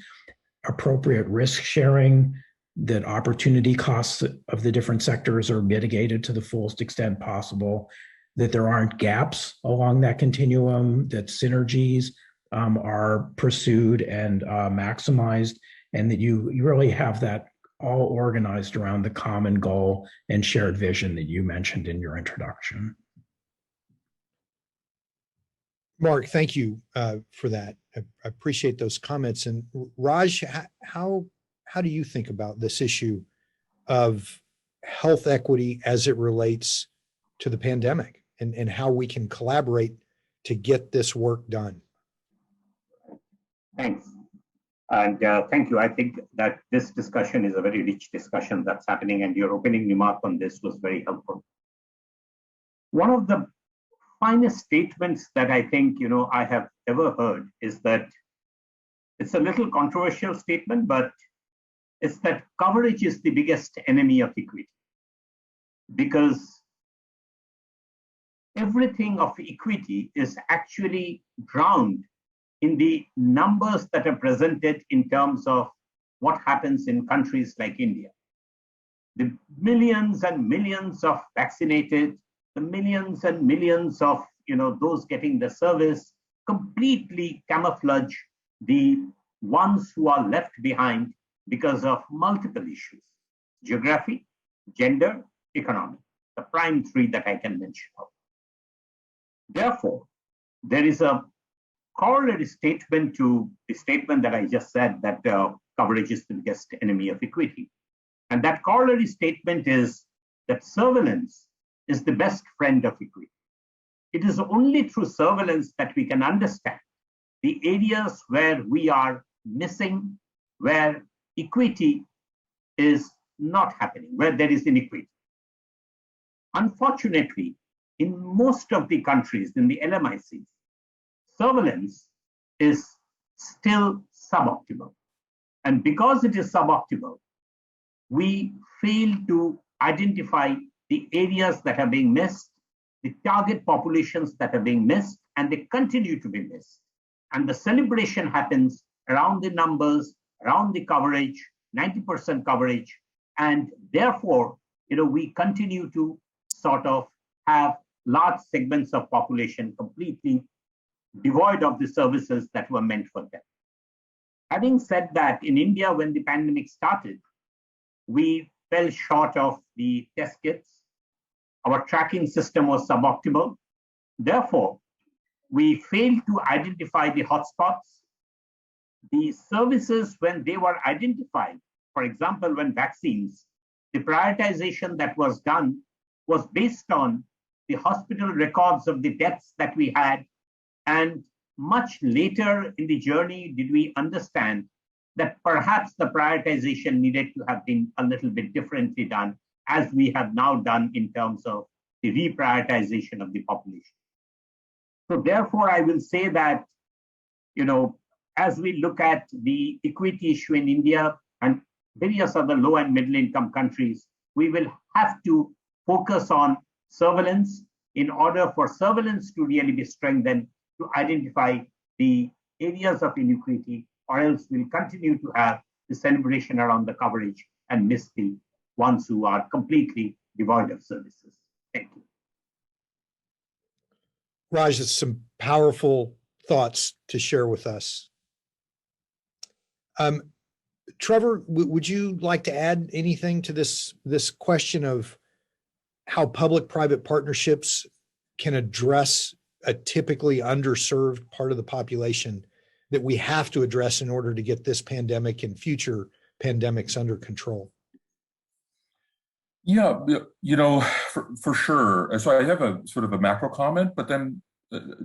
appropriate risk sharing, that opportunity costs of the different sectors are mitigated to the fullest extent possible, that there aren't gaps along that continuum, that synergies are pursued and maximized, and that you really have that all organized around the common goal and shared vision that you mentioned in your introduction. Mark, thank you for that. I appreciate those comments. And Raj, how do you think about this issue of health equity as it relates to the pandemic and how we can collaborate to get this work done. Thanks. And thank you. I think that this discussion is a very rich discussion that's happening, and your opening remark on this was very helpful. One of the finest statements that I think I have ever heard is that it's a little controversial statement, but it's that coverage is the biggest enemy of equity, because everything of equity is actually drowned in the numbers that are presented in terms of what happens in countries like India. The millions and millions of vaccinated, the millions and millions of those getting the service completely camouflage the ones who are left behind because of multiple issues: geography, gender, economy, the prime three that I can mention. Therefore, there is a corollary statement to the statement that I just said, that coverage is the biggest enemy of equity. And that corollary statement is that surveillance is the best friend of equity. It is only through surveillance that we can understand the areas where we are missing, where equity is not happening, where there is inequity. Unfortunately, in most of the countries, in the LMICs, surveillance is still suboptimal. And because it is suboptimal, we fail to identify the areas that are being missed, the target populations that are being missed, and they continue to be missed. And the celebration happens around the numbers, around the coverage, 90% coverage. And therefore, we continue to sort of have large segments of population completely devoid of the services that were meant for them. Having said that, in India, when the pandemic started, we fell short of the test kits. Our tracking system was suboptimal. Therefore, we failed to identify the hotspots. The services, when they were identified, for example, when vaccines, the prioritization that was done was based on the hospital records of the deaths that we had. And much later in the journey did we understand that perhaps the prioritization needed to have been a little bit differently done, as we have now done in terms of the reprioritization of the population. So therefore, I will say that, as we look at the equity issue in India and various other low and middle income countries, we will have to focus on surveillance in order for surveillance to really be strengthened, to identify the areas of inequity, or else we'll continue to have the celebration around the coverage and miss the ones who are completely devoid of services. Thank you. Raj, it's some powerful thoughts to share with us. Trevor, would you like to add anything to this question of how public-private partnerships can address a typically underserved part of the population that we have to address in order to get this pandemic and future pandemics under control? Yeah, for sure. So I have a sort of a macro comment, but then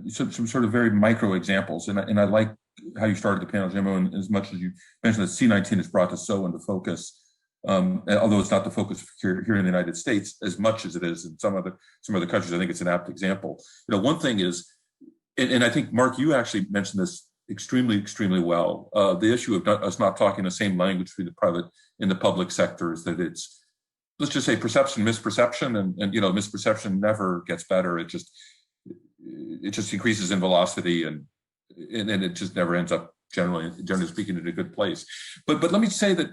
some sort of very micro examples. And I like how you started the panel, Jamo, and as much as you mentioned that C-19 has brought us so into focus, although it's not the focus here in the United States as much as it is in some other countries. I think it's an apt example. One thing is, and I think, Mark, you actually mentioned this extremely well, the issue of us not talking the same language between the private and the public sectors, that it's, let's just say, perception, misperception, and misperception never gets better. It just increases in velocity, and it just never ends up generally speaking in a good place. But let me say that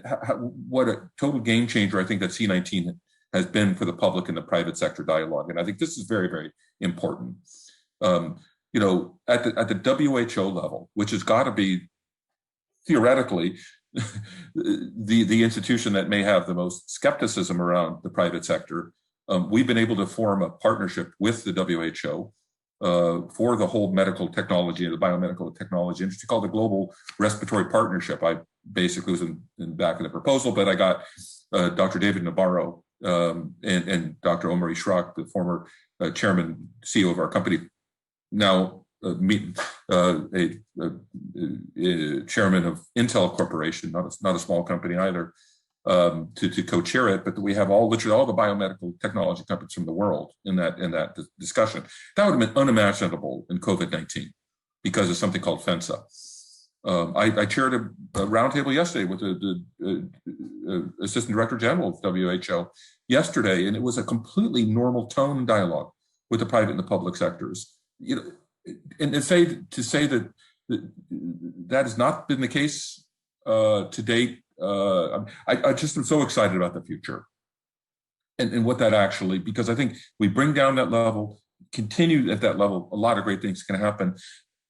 what a total game changer I think that C-19 has been for the public and the private sector dialogue, and I think this is very, very important. At the WHO level, which has got to be theoretically the institution that may have the most skepticism around the private sector, we've been able to form a partnership with the WHO for the whole medical technology and the biomedical technology industry called the Global Respiratory Partnership. I basically was in the back of the proposal, but I got Dr. David Nabarro and Dr. Omar Ishraq, the former chairman, CEO of our company, now chairman of Intel Corporation, not a small company either, to co-chair it, but we have literally all the biomedical technology companies from the world in that discussion. That would have been unimaginable in COVID-19 because of something called FENSA. I chaired a roundtable yesterday with the Assistant Director General of WHO yesterday, and it was a completely normal tone and dialogue with the private and the public sectors. You know, and say that has not been the case to date. I just am so excited about the future and what that actually, because I think we bring down that level, continue at that level, a lot of great things can happen.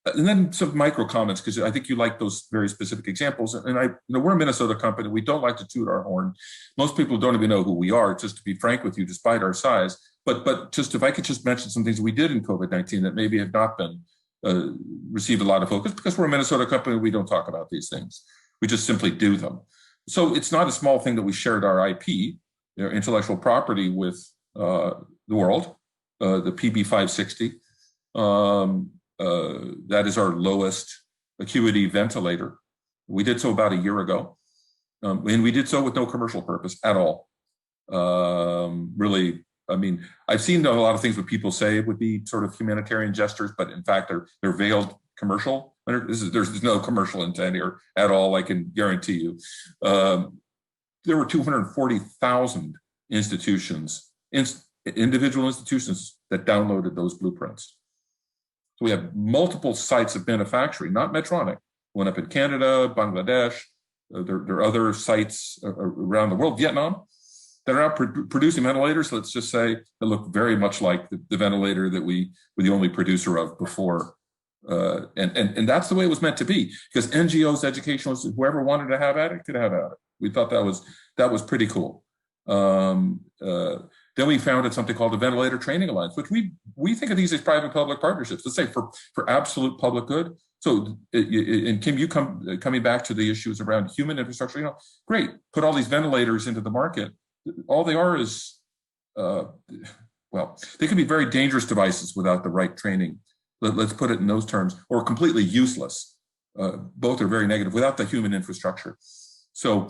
And then some micro comments, because I think you like those very specific examples. And we're a Minnesota company. We don't like to toot our horn. Most people don't even know who we are, just to be frank with you, despite our size. But just if I could just mention some things we did in COVID-19 that maybe have not been received a lot of focus, because we're a Minnesota company, we don't talk about these things. We just simply do them. So it's not a small thing that we shared our IP, our intellectual property, with the world, the PB560. That is our lowest acuity ventilator. We did so about a year ago. And we did so with no commercial purpose at all. Really, I mean, I've seen a lot of things that people say would be sort of humanitarian gestures, but in fact, they're veiled commercial. There's no commercial intent here at all, I can guarantee you. There were 240,000 individual institutions that downloaded those blueprints. So we have multiple sites of manufacturing, not Medtronic, one up in Canada, Bangladesh. There are other sites around the world, Vietnam, that are now producing ventilators, let's just say, that look very much like the ventilator that we were the only producer of before. And that's the way it was meant to be, because NGOs, educationalists, whoever wanted to have at it could have at it. We thought that was pretty cool. Then we founded something called the Ventilator Training Alliance, which we think of these as private-public partnerships. Let's say for absolute public good. So, and Kim, you coming back to the issues around human infrastructure. Great, put all these ventilators into the market. All they are is, they can be very dangerous devices without the right training. Let's put it in those terms, or completely useless. Both are very negative without the human infrastructure. So.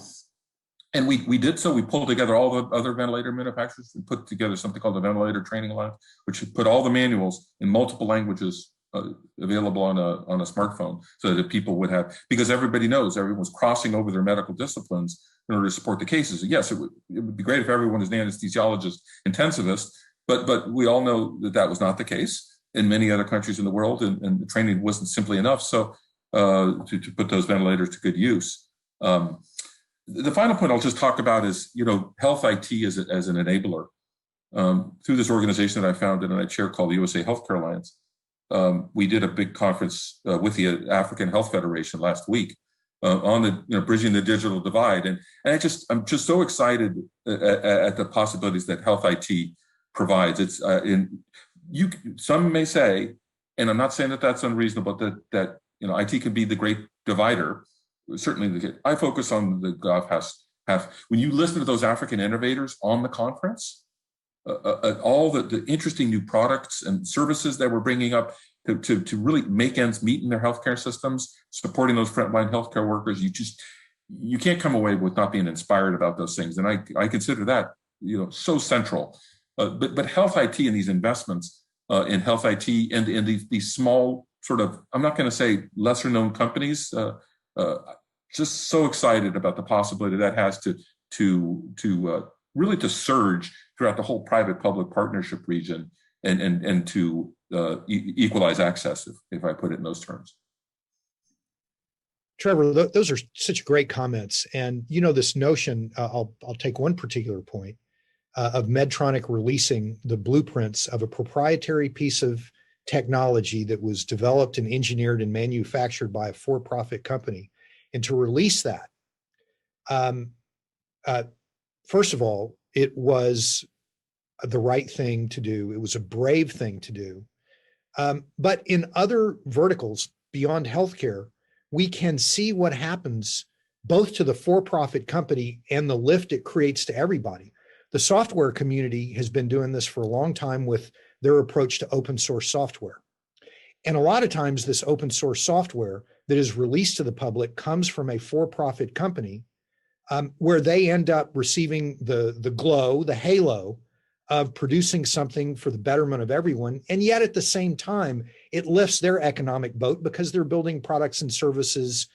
And we did so. We pulled together all the other ventilator manufacturers and put together something called the Ventilator Training Alliance, which put all the manuals in multiple languages available on a smartphone, so that people would have, because everybody knows everyone's crossing over their medical disciplines in order to support the cases. Yes, it would be great if everyone is an anesthesiologist, intensivist, but we all know that was not the case in many other countries in the world, and the training wasn't simply enough. So to put those ventilators to good use. The final point I'll just talk about is, health IT as an enabler. Through this organization that I founded and I chair called the USA Healthcare Alliance, we did a big conference with the African Health Federation last week on the bridging the digital divide, and I'm just so excited at the possibilities that health IT provides. It's some may say, and I'm not saying that that's unreasonable, that IT can be the great divider. Certainly, I focus on the Gulf half. When you listen to those African innovators on the conference, all the interesting new products and services that we're bringing up to really make ends meet in their healthcare systems, supporting those frontline healthcare workers, you can't come away with not being inspired about those things. And I consider that so central. But health IT and these investments in health IT and in these small sort of, I'm not going to say lesser known companies. Just so excited about the possibility that has to really to surge throughout the whole private-public partnership region and to equalize access, if I put it in those terms. Trevor, those are such great comments. And this notion, I'll take one particular point, of Medtronic releasing the blueprints of a proprietary piece of technology that was developed and engineered and manufactured by a for-profit company, and to release that. First of all, it was the right thing to do. It was a brave thing to do. But in other verticals beyond healthcare, we can see what happens both to the for-profit company and the lift it creates to everybody. The software community has been doing this for a long time with their approach to open source software. And a lot of times this open source software that is released to the public comes from a for-profit company where they end up receiving the glow, the halo of producing something for the betterment of everyone. And yet at the same time, it lifts their economic boat because they're building products and services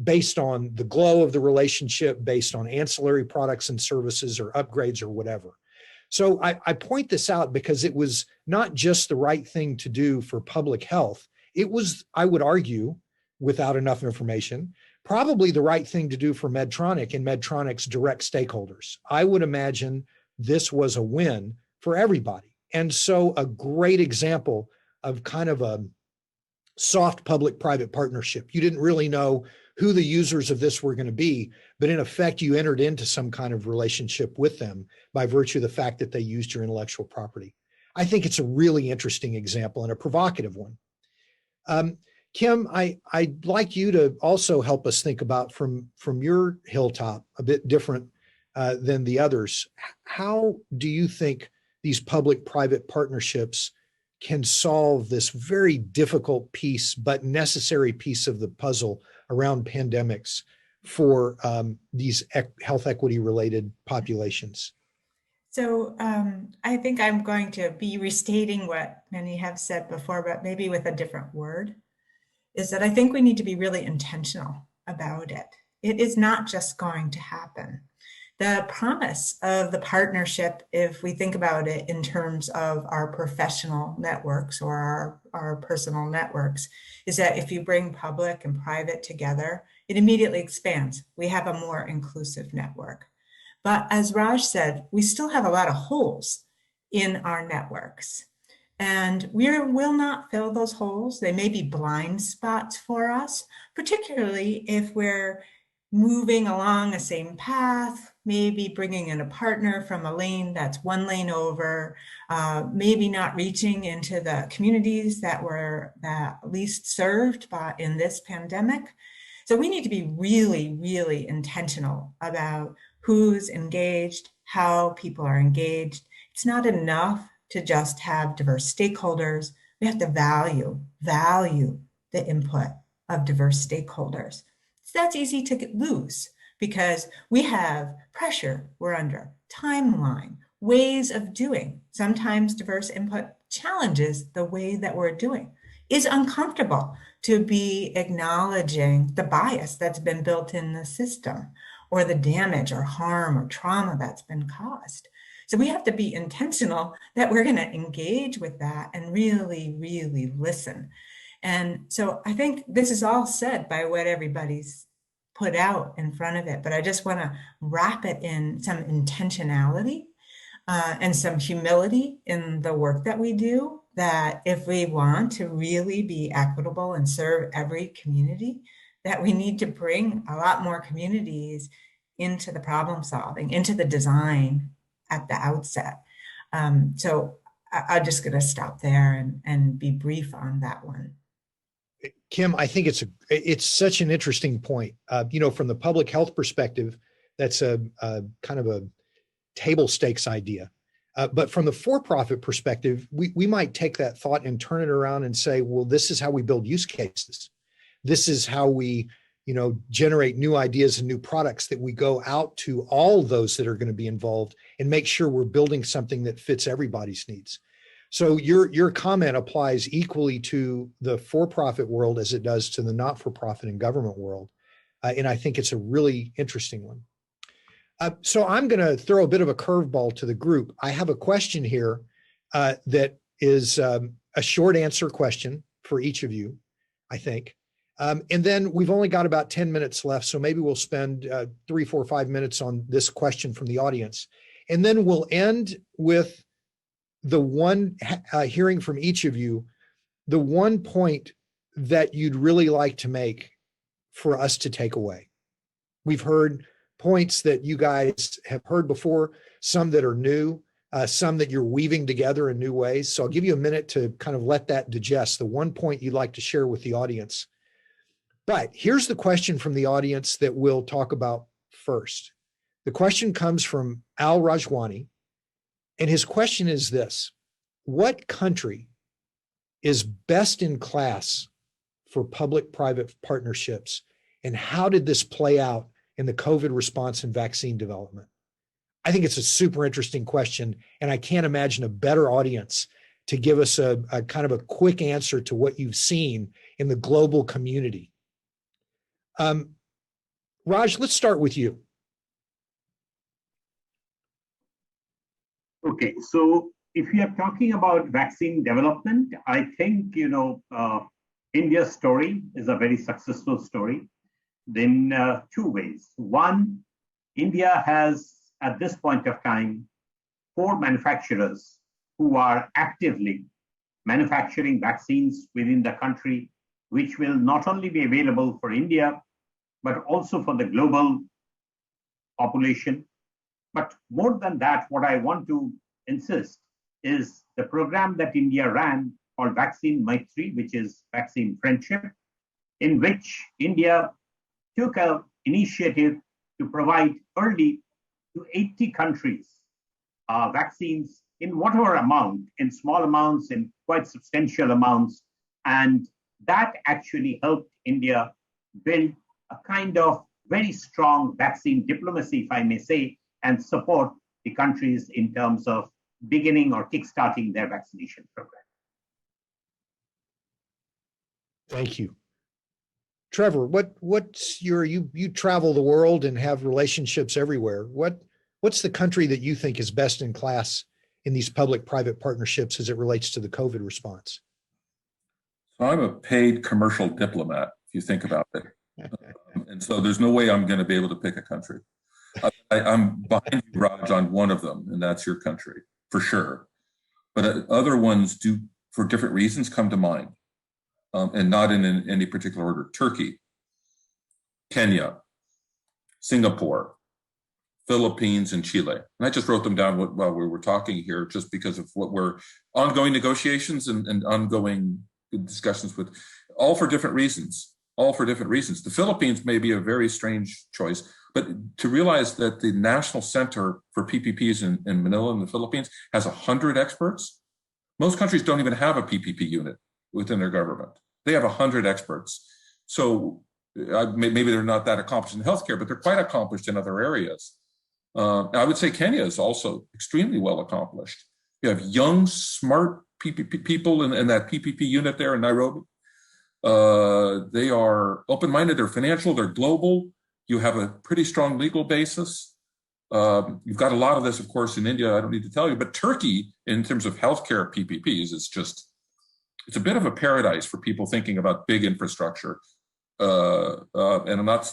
based on the glow of the relationship, based on ancillary products and services or upgrades or whatever. So I point this out because it was not just the right thing to do for public health. It was, I would argue, without enough information, probably the right thing to do for Medtronic and Medtronic's direct stakeholders. I would imagine this was a win for everybody. And so a great example of kind of a soft public-private partnership. You didn't really know who the users of this were going to be, but in effect, you entered into some kind of relationship with them by virtue of the fact that they used your intellectual property. I think it's a really interesting example and a provocative one. Kim, I'd like you to also help us think about from your hilltop, a bit different than the others. How do you think these public-private partnerships can solve this very difficult piece, but necessary piece of the puzzle around pandemics for these health equity related populations? So I think I'm going to be restating what many have said before, but maybe with a different word, is that I think we need to be really intentional about it. It is not just going to happen. The promise of the partnership, if we think about it in terms of our professional networks or our personal networks, is that if you bring public and private together, it immediately expands. We have a more inclusive network. But as Raj said, we still have a lot of holes in our networks. And we will not fill those holes. They may be blind spots for us, particularly if we're moving along the same path, maybe bringing in a partner from a lane that's one lane over, maybe not reaching into the communities that were least served in this pandemic. So we need to be really, really intentional about who's engaged, how people are engaged. It's not enough to just have diverse stakeholders. We have to value the input of diverse stakeholders. So that's easy to lose because we have pressure we're under, timeline, ways of doing. Sometimes diverse input challenges the way that we're doing. It's uncomfortable to be acknowledging the bias that's been built in the system or the damage or harm or trauma that's been caused. So we have to be intentional that we're going to engage with that and really, really listen. And so I think this is all said by what everybody's put out in front of it, but I just want to wrap it in some intentionality and some humility in the work that we do, that if we want to really be equitable and serve every community, that we need to bring a lot more communities into the problem solving, into the design at the outset. So I'm just going to stop there and be brief on that one. Kim, I think it's such an interesting point. From the public health perspective, that's a kind of a table stakes idea. But from the for-profit perspective, we might take that thought and turn it around and say, well, this is how we build use cases. This is how we, generate new ideas and new products that we go out to all those that are going to be involved and make sure we're building something that fits everybody's needs. So your comment applies equally to the for-profit world as it does to the not-for-profit and government world. And I think it's a really interesting one. So I'm going to throw a bit of a curveball to the group. I have a question here that is a short answer question for each of you, I think. And then we've only got about 10 minutes left, so maybe we'll spend 3, 4, 5 minutes on this question from the audience. And then we'll end with the one hearing from each of you, the one point that you'd really like to make for us to take away. We've heard points that you guys have heard before, some that are new, some that you're weaving together in new ways. So I'll give you a minute to kind of let that digest, the one point you'd like to share with the audience. But here's the question from the audience that we'll talk about first. The question comes from Al Rajwani, and his question is this: what country is best in class for public-private partnerships, and how did this play out in the COVID response and vaccine development? I think it's a super interesting question, and I can't imagine a better audience to give us a kind of a quick answer to what you've seen in the global community. Raj, let's start with you. Okay, so if we are talking about vaccine development, I think, India's story is a very successful story in two ways. One, India has, at this point of time, 4 manufacturers who are actively manufacturing vaccines within the country, which will not only be available for India, but also for the global population. But more than that, what I want to insist is the program that India ran called Vaccine Maitri, which is vaccine friendship, in which India took an initiative to provide early to 80 countries vaccines in whatever amount, in small amounts, in quite substantial amounts. And that actually helped India build a kind of very strong vaccine diplomacy, if I may say, and support the countries in terms of beginning or kickstarting their vaccination program. Thank you. Trevor, what's your, you travel the world and have relationships everywhere. What's the country that you think is best in class in these public-private partnerships as it relates to the COVID response? So I'm a paid commercial diplomat, if you think about it. And so there's no way I'm going to be able to pick a country. I'm behind you, Raj, on one of them, and that's your country, for sure. But other ones do, for different reasons, come to mind, and not in any particular order. Turkey, Kenya, Singapore, Philippines, and Chile. And I just wrote them down while we were talking here, just because of what we're ongoing negotiations and ongoing discussions with, all for different reasons. The Philippines may be a very strange choice, but to realize that the National Center for PPPs in Manila in the Philippines has 100 experts. Most countries don't even have a PPP unit within their government. They have 100 experts. So maybe they're not that accomplished in healthcare, but they're quite accomplished in other areas. I would say Kenya is also extremely well accomplished. You have young, smart PPP people in that PPP unit there in Nairobi. They are open-minded, they're financial, they're global. You have a pretty strong legal basis. You've got a lot of this, of course, in India, I don't need to tell you, but Turkey, in terms of healthcare PPPs, it's a bit of a paradise for people thinking about big infrastructure. And I'm not,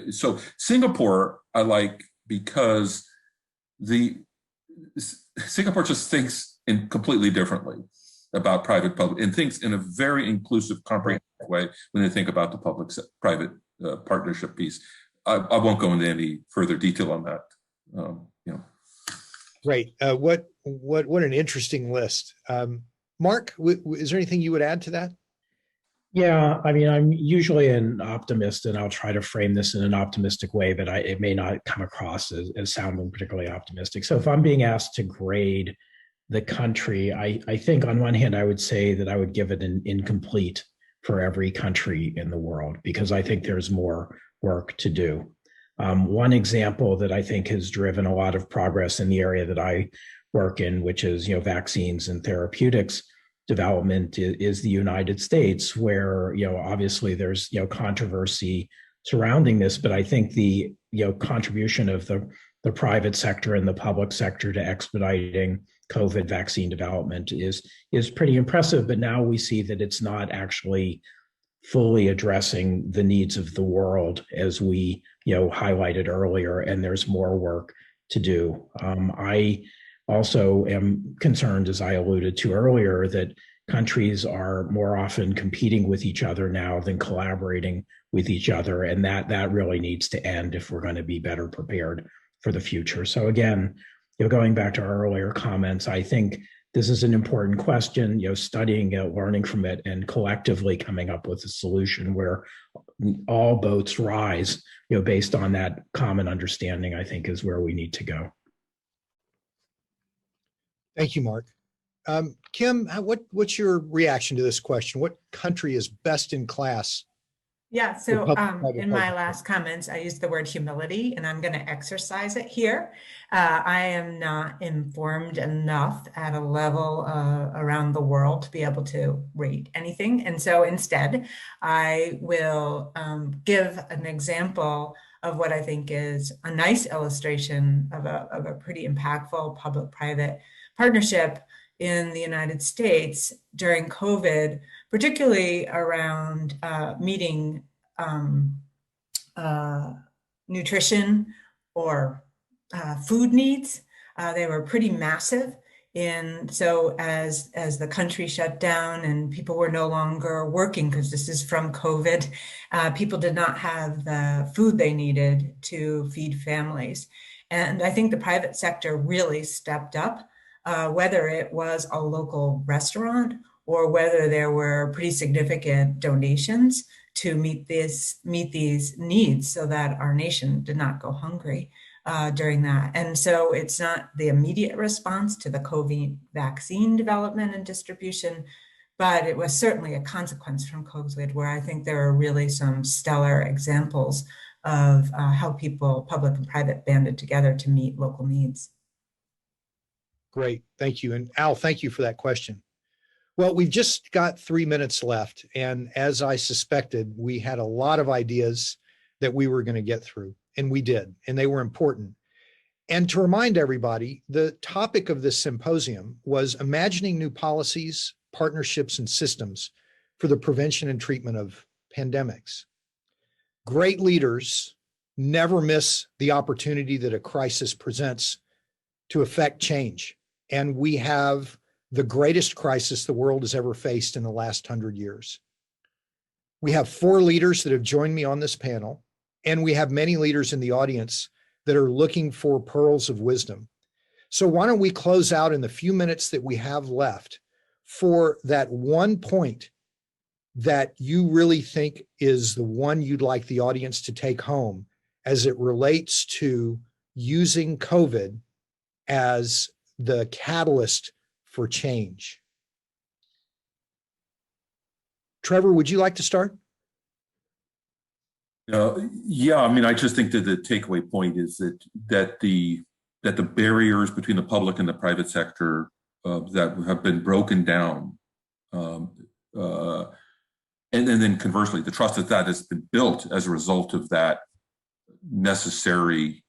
so Singapore, I like because Singapore just thinks completely differently about private-public and thinks in a very inclusive, comprehensive way when they think about the public-private partnership piece. I won't go into any further detail on that. Great. What an interesting list. Mark, is there anything you would add to that? Yeah, I mean, I'm usually an optimist, and I'll try to frame this in an optimistic way, but it may not come across as sounding particularly optimistic. So if I'm being asked to grade the country, I think on one hand, I would say that I would give it an incomplete for every country in the world, because I think there's more work to do. One example that I think has driven a lot of progress in the area that I work in, which is, vaccines and therapeutics development, is the United States, where, obviously there's, controversy surrounding this, but I think the, contribution of the private sector and the public sector to expediting COVID vaccine development is pretty impressive. But now we see that it's not actually fully addressing the needs of the world, as we, highlighted earlier, and there's more work to do. I also am concerned, as I alluded to earlier, that countries are more often competing with each other now than collaborating with each other, and that really needs to end if we're going to be better prepared for the future. So again, going back to our earlier comments, I think this is an important question, studying it, learning from it, and collectively coming up with a solution where all boats rise, based on that common understanding, I think is where we need to go. Thank you, Mark. Kim, what's your reaction to this question? What country is best in class? Yeah, for so public-private in my partnership? last comments, I used the word humility, and I'm going to exercise it here. I am not informed enough at a level around the world to be able to rate anything. And so instead, I will give an example of what I think is a nice illustration of a pretty impactful public-private partnership in the United States during COVID, particularly around meeting nutrition or food needs. They were pretty massive. And so as the country shut down and people were no longer working, because this is from COVID, people did not have the food they needed to feed families. And I think the private sector really stepped up, whether it was a local restaurant or whether there were pretty significant donations to meet these needs so that our nation did not go hungry during that. And so it's not the immediate response to the COVID vaccine development and distribution, but it was certainly a consequence from COVID, where I think there are really some stellar examples of how people, public and private, banded together to meet local needs. Great, thank you. And Al, thank you for that question. Well, we've just got 3 minutes left. And as I suspected, we had a lot of ideas that we were going to get through, and we did, and they were important. And to remind everybody, the topic of this symposium was imagining new policies, partnerships, and systems for the prevention and treatment of pandemics. Great leaders never miss the opportunity that a crisis presents to affect change. And we have the greatest crisis the world has ever faced in the last 100 years. We have 4 leaders that have joined me on this panel, and we have many leaders in the audience that are looking for pearls of wisdom. So why don't we close out in the few minutes that we have left for that one point that you really think is the one you'd like the audience to take home as it relates to using COVID as the catalyst for change. Trevor, would you like to start? Yeah, I mean, I just think that the takeaway point is that the barriers between the public and the private sector that have been broken down, and then conversely, the trust that has been built as a result of that necessary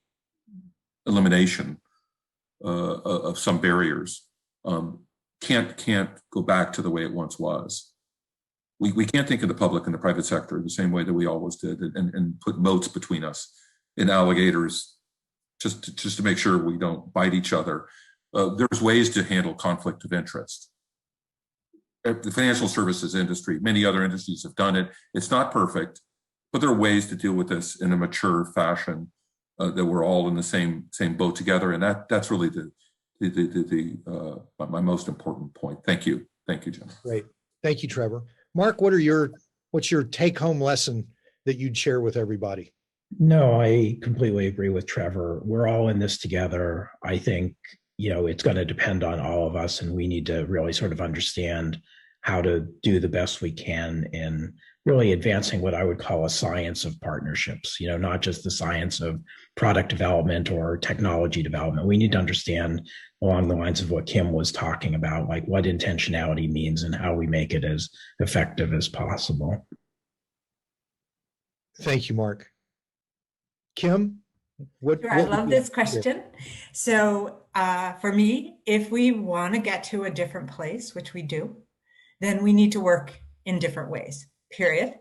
elimination of some barriers can't go back to the way it once was. We can't think of the public and the private sector the same way that we always did, and put moats between us and alligators just to make sure we don't bite each other. There's ways to handle conflict of interest. The financial services industry, many other industries have done it. It's not perfect, but there are ways to deal with this in a mature fashion that we're all in the same boat together, and that's really my most important point. Thank you, Jim. Great, thank you, Trevor. Mark, what's your take-home lesson that you'd share with everybody? No, I completely agree with Trevor. We're all in this together. I think, it's going to depend on all of us, and we need to really sort of understand how to do the best we can in really advancing what I would call a science of partnerships, not just the science of product development or technology development. We need to understand along the lines of what Kim was talking about, like what intentionality means and how we make it as effective as possible. Thank you, Mark. Kim? Sure, I love this question. So for me, if we want to get to a different place, which we do, then we need to work in different ways, period.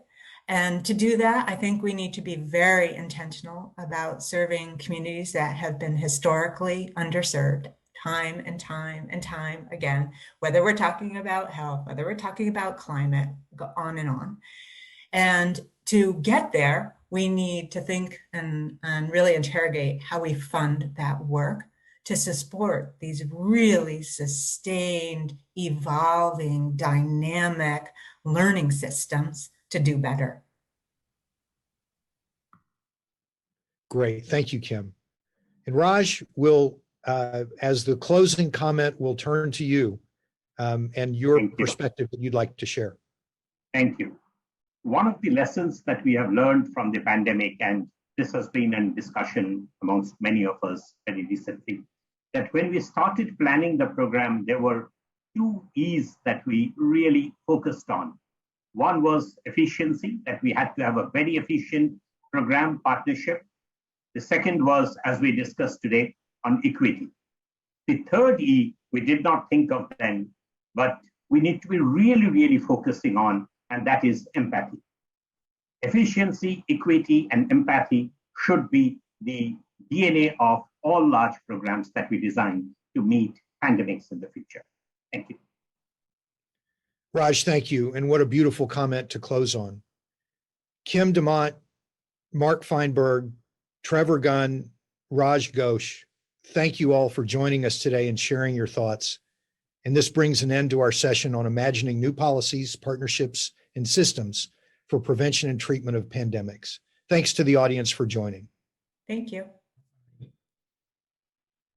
And to do that, I think we need to be very intentional about serving communities that have been historically underserved time and time and time again, whether we're talking about health, whether we're talking about climate, go on and on. And to get there, we need to think and really interrogate how we fund that work to support these really sustained, evolving, dynamic learning systems to do better. Great, thank you, Kim. And Raj, as the closing comment, we'll turn to you. and your Thank you. perspective that you'd like to share. Thank you. One of the lessons that we have learned from the pandemic, and this has been a discussion amongst many of us very recently, that when we started planning the program, there were two E's that we really focused on. One was efficiency, that we had to have a very efficient program partnership. The second was, as we discussed today, on equity. The third E, we did not think of then, but we need to be really, really focusing on, and that is empathy. Efficiency, equity, and empathy should be the DNA of all large programs that we design to meet pandemics in the future. Thank you. Raj, thank you. And what a beautiful comment to close on. Kim DuMont, Mark Feinberg, Trevor Gunn, Raj Ghosh, thank you all for joining us today and sharing your thoughts. And this brings an end to our session on imagining new policies, partnerships, and systems for prevention and treatment of pandemics. Thanks to the audience for joining. Thank you.